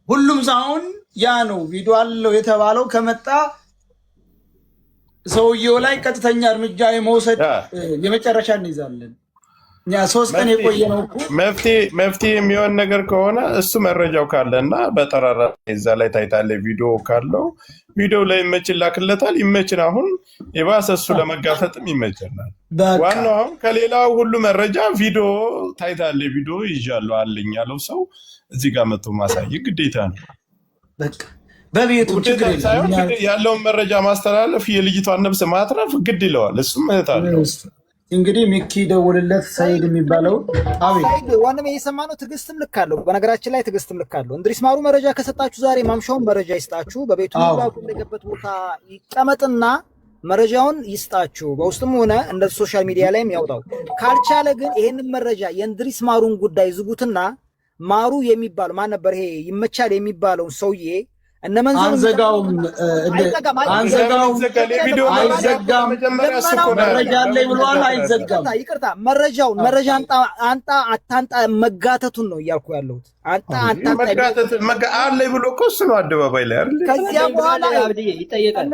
ሁሉም ሳይሆን ያ ነው ቪዲዮ አለው የተባለው። ከመጣ ሰውየው ላይ ቀጥተኛ እርምጃ የመውሰድ የመጨረሻ እንይዛለን። እኛ 3 ቀን የቆየ ነው እኮ
መፍትሄ የሚሆን ነገር ከሆነ እሱ መረጃው ካለና በጠራራ እዛ ላይ ታይታለ ቪዲዮ ካለው ቪዲዮ ላይ ይመችን ላክለታል። ይመችን አሁን የባሰ እሱ ለመጋፈጥም ይመችናል። ዋናው አሁን ከሌላው ሁሉ መረጃ ቪዲዮ ታይታለ ቪዲዮ ይዣለሁ አለኝ ያለው ሰው እዚህ ጋር መጥቶ ማሳየት ግዴታ ነው።
በቃ በቤቱ ችግር
ያለውን መረጃ ማስተላለፍ የልጅቷን ነፍስ ማትረፍ ግድ ይለዋል። እሱም እህታለሁ
እንግዲህ ሚኪ ደውልለት ሰይድ የሚባለው
አቤት ዋንም የሰማነው ትዕግስትም ልክ አለው። በነገራችን ላይ ትዕግስትም ልክ አለው። እንድሪስ ማሩ መረጃ ከሰጣችሁ ዛሬ ማምሻውን መረጃ ይስጣችሁ። በቤቱ ባለበት ቦታ ይቀመጥና መረጃውን ይስጣችሁ። በውስጥም ሆነ እንደ ሶሻል ሚዲያ ላይም ያውጣው። ካልቻለ ግን ይሄንን መረጃ የእንድሪስ ማሩን ጉዳይ ዝጉትና ማሩ የሚባለው ማን ነበር ይሄ ይመቻል የሚባለው ሰውዬ
አንዘጋውም መረጃ ላይ ብሏል። አይዘጋም።
ይቅርታ መረጃ አንጣ አታንጣ መጋተቱን ነው እያልኩ ያለሁት።
አለ ብሎ እኮ እሱ ነው አደባባይ ላይ አይደል?
ከዚያ በኋላ እነ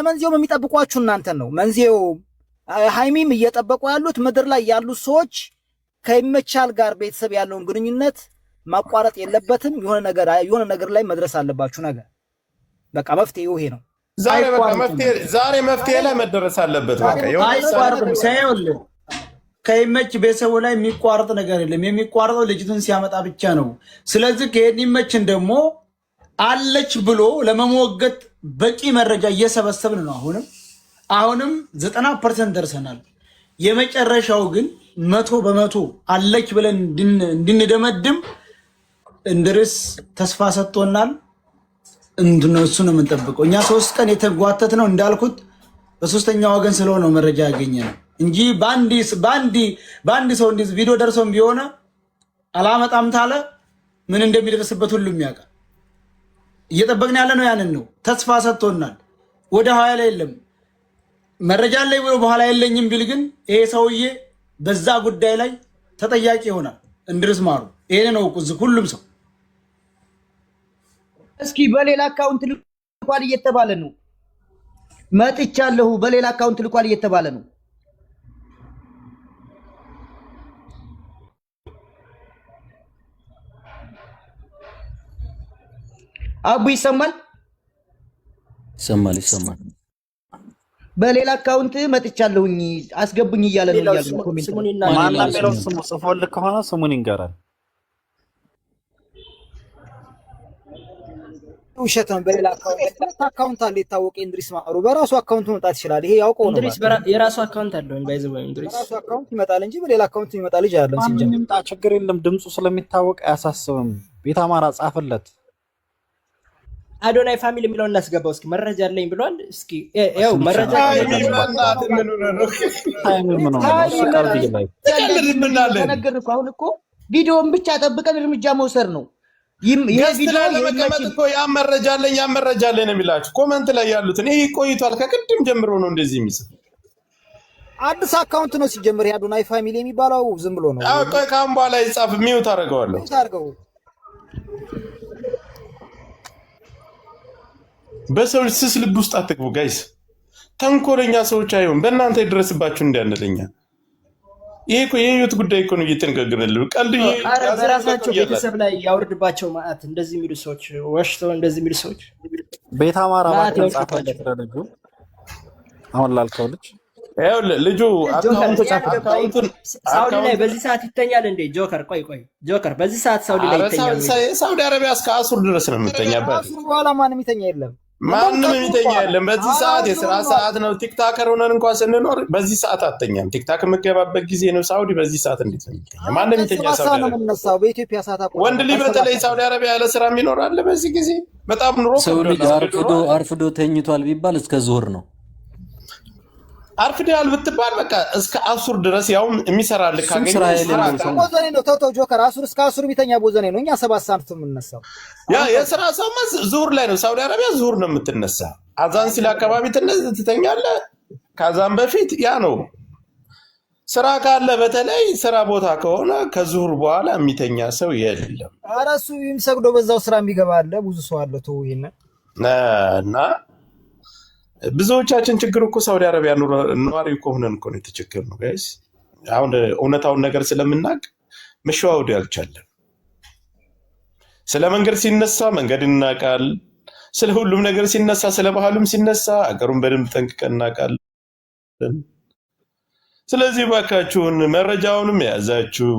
መንዜውም የሚጠብቋችሁ እናንተን ነው። መንዜው ሃይሚም እየጠበቁ ያሉት ምድር ላይ ያሉት ሰዎች ከይመቻል ጋር ቤተሰብ ያለውን ግንኙነት ማቋረጥ የለበትም። የሆነ ነገር ላይ መድረስ አለባችሁ። ነገር በቃ መፍትሄው ይሄ ነው።
ዛሬ መፍትሄ ላይ መደረስ አለበት። በቃ
ከይመች ቤተሰቡ ላይ የሚቋረጥ ነገር የለም። የሚቋረጠው ልጅቱን ሲያመጣ ብቻ ነው። ስለዚህ ከይህን ይመችን ደግሞ አለች ብሎ ለመሞገት በቂ መረጃ እየሰበሰብን ነው። አሁንም 90% ደርሰናል። የመጨረሻው ግን 100% አለች ብለን እንድንደመድም እንድርስ ተስፋ ሰጥቶናል። እሱ ነው የምንጠብቀው። እኛ 3 ቀን የተጓተት ነው እንዳልኩት በሶስተኛ ወገን ስለሆነ መረጃ ያገኘነው እንጂ በአንድ ሰው እንዲህ ቪዲዮ ደርሶም ቢሆነ አላመጣም ታለ ምን እንደሚደርስበት ሁሉም ያውቃል። እየጠበቅን ያለ ነው ያንን ነው። ተስፋ ሰጥቶናል። ወደ ኋላ የለም። መረጃ ላይ ብሎ በኋላ የለኝም ቢል ግን ይሄ ሰውዬ በዛ ጉዳይ ላይ ተጠያቂ ይሆናል። እንድርስ ማሩ ይሄ ነው ሁሉም ሰው።
እስኪ በሌላ አካውንት ልኳል እየተባለ ነው። መጥቻለሁ በሌላ አካውንት ልኳል እየተባለ ነው። አቡ ይሰማል?
ይሰማል።
በሌላ አካውንት መጥቻለሁኝ አስገቡኝ እያለ ነው ያለው። ኮሜንት
ማንንም ሌላው ስሙ ጽፎልህ ከሆነ ስሙን ይንገራል።
ውሸት ነው። በሌላ አካውንት አለ የታወቀ እንድሪስ ማሩ በራሱ አካውንት መምጣት ይችላል። ይሄ ያውቀው ነው።
እንድሪስ የራሱ አካውንት አለው። ባይዘው እንድሪስ
በራሱ አካውንት ይመጣል እንጂ በሌላ አካውንት ይመጣ ልጅ አይደለም።
ሲጀምር ይምጣ ችግር የለም። ድምፁ ስለሚታወቅ አያሳስብም። ቤት አማራ ጻፈለት።
አዶናይ ፋሚሊ የሚለውን እናስገባው እስኪ። መረጃ አለኝ ብሏል። እስኪ ያው መረጃ
ተነገርኩ። አሁን እኮ ቪዲዮውን ብቻ ጠብቀን እርምጃ መውሰድ ነው።
ይሄ ቪዲዮ ለመቀመጥ እኮ ያ መረጃ አለኝ ነው የሚላችሁ ኮመንት ላይ ያሉትን። ይሄ ቆይቷል፣ ከቅድም ጀምሮ ነው እንደዚህ የሚጽፍ።
አዲስ አካውንት ነው ሲጀምር። አዶናይ ፋሚሊ የሚባለው ዝም ብሎ ነው።
ቆይ ካሁን በኋላ ይጻፍ፣ ሚውት አደርገዋለሁ። በሰው ስስ ልብ ውስጥ አትግቡ ጋይስ። ተንኮለኛ ሰዎች አይሆን በእናንተ ይድረስባችሁ እንዳንለኛ። ይሄ እኮ የህይወት ጉዳይ እኮ ነው እየተነጋገርን። ቀልድ
በራሳቸው ቤተሰብ ላይ ያወርድባቸው ማለት እንደዚህ የሚሉ ሰዎች ወሽተው እንደዚህ የሚሉ ሰዎች
ቤት አማራ ማለት ጻፈለት ለልጁ። አሁን ላልከው
ልጁ አካውንቱን
ሳውዲ ላይ በዚህ ሰዓት ይተኛል እንዴ? ጆከር ቆይ ጆከር በዚህ ሰዓት ሳውዲ ላይ ይተኛል?
ሳውዲ አረቢያ እስከ አሱር ድረስ ነው የምተኛበት።
አሱር በኋላ ማንም ይተኛ የለም።
ማንም የሚተኛ የለም። በዚህ ሰዓት የስራ ሰዓት ነው። ቲክታከር ሆነን እንኳን ስንኖር በዚህ ሰዓት አተኛም። ቲክታክ የምገባበት ጊዜ ነው። ሳውዲ በዚህ ሰዓት እንዴት ነው የሚተኛ? ማንም የሚተኛ ሳውዲ አረቢያ
በኢትዮጵያ ሰዓት
ወንድ ልጅ በተለይ ሳውዲ አረቢያ ያለ ስራ የሚኖር አለ በዚህ ጊዜ። በጣም ኑሮ
ሰው ልጅ አርፍዶ ተኝቷል ቢባል እስከ ዙህር ነው።
አርፍደሃል ብትባል በቃ እስከ አሱር ድረስ ያው የሚሰራልህ ካገኘ
ቦዘኔ ነው። ተው ጆከር አሱር እስከ አሱር ቢተኛ ቦዘኔ ነው። እኛ 7 ሰዓት የምንነሳው
ያ የስራ ሰው ዙሁር ላይ ነው። ሳውዲ አረቢያ ዙሁር ነው የምትነሳ። አዛን ሲል አካባቢ ትተኛለህ። ከዛም በፊት ያ ነው ስራ ካለ በተለይ ስራ ቦታ ከሆነ ከዙሁር በኋላ የሚተኛ ሰው የለም።
ኧረ እሱ የሚሰግደው በዛው ስራ የሚገባ አለ። ብዙ ሰው አለ። ተው ይሄን
እና ብዙዎቻችን ችግር እኮ ሳውዲ አረቢያ ነዋሪ እኮ ሆነን እኮ ነው የተቸገርነው ጋይስ። አሁን እውነታውን ነገር ስለምናውቅ መሸዋወድ ያልቻለን። ስለ መንገድ ሲነሳ መንገድ እናውቃል። ስለ ሁሉም ነገር ሲነሳ፣ ስለ ባህሉም ሲነሳ አገሩን በደንብ ጠንቅቀን እናውቃለን። ስለዚህ ባካችሁን መረጃውንም የያዛችሁ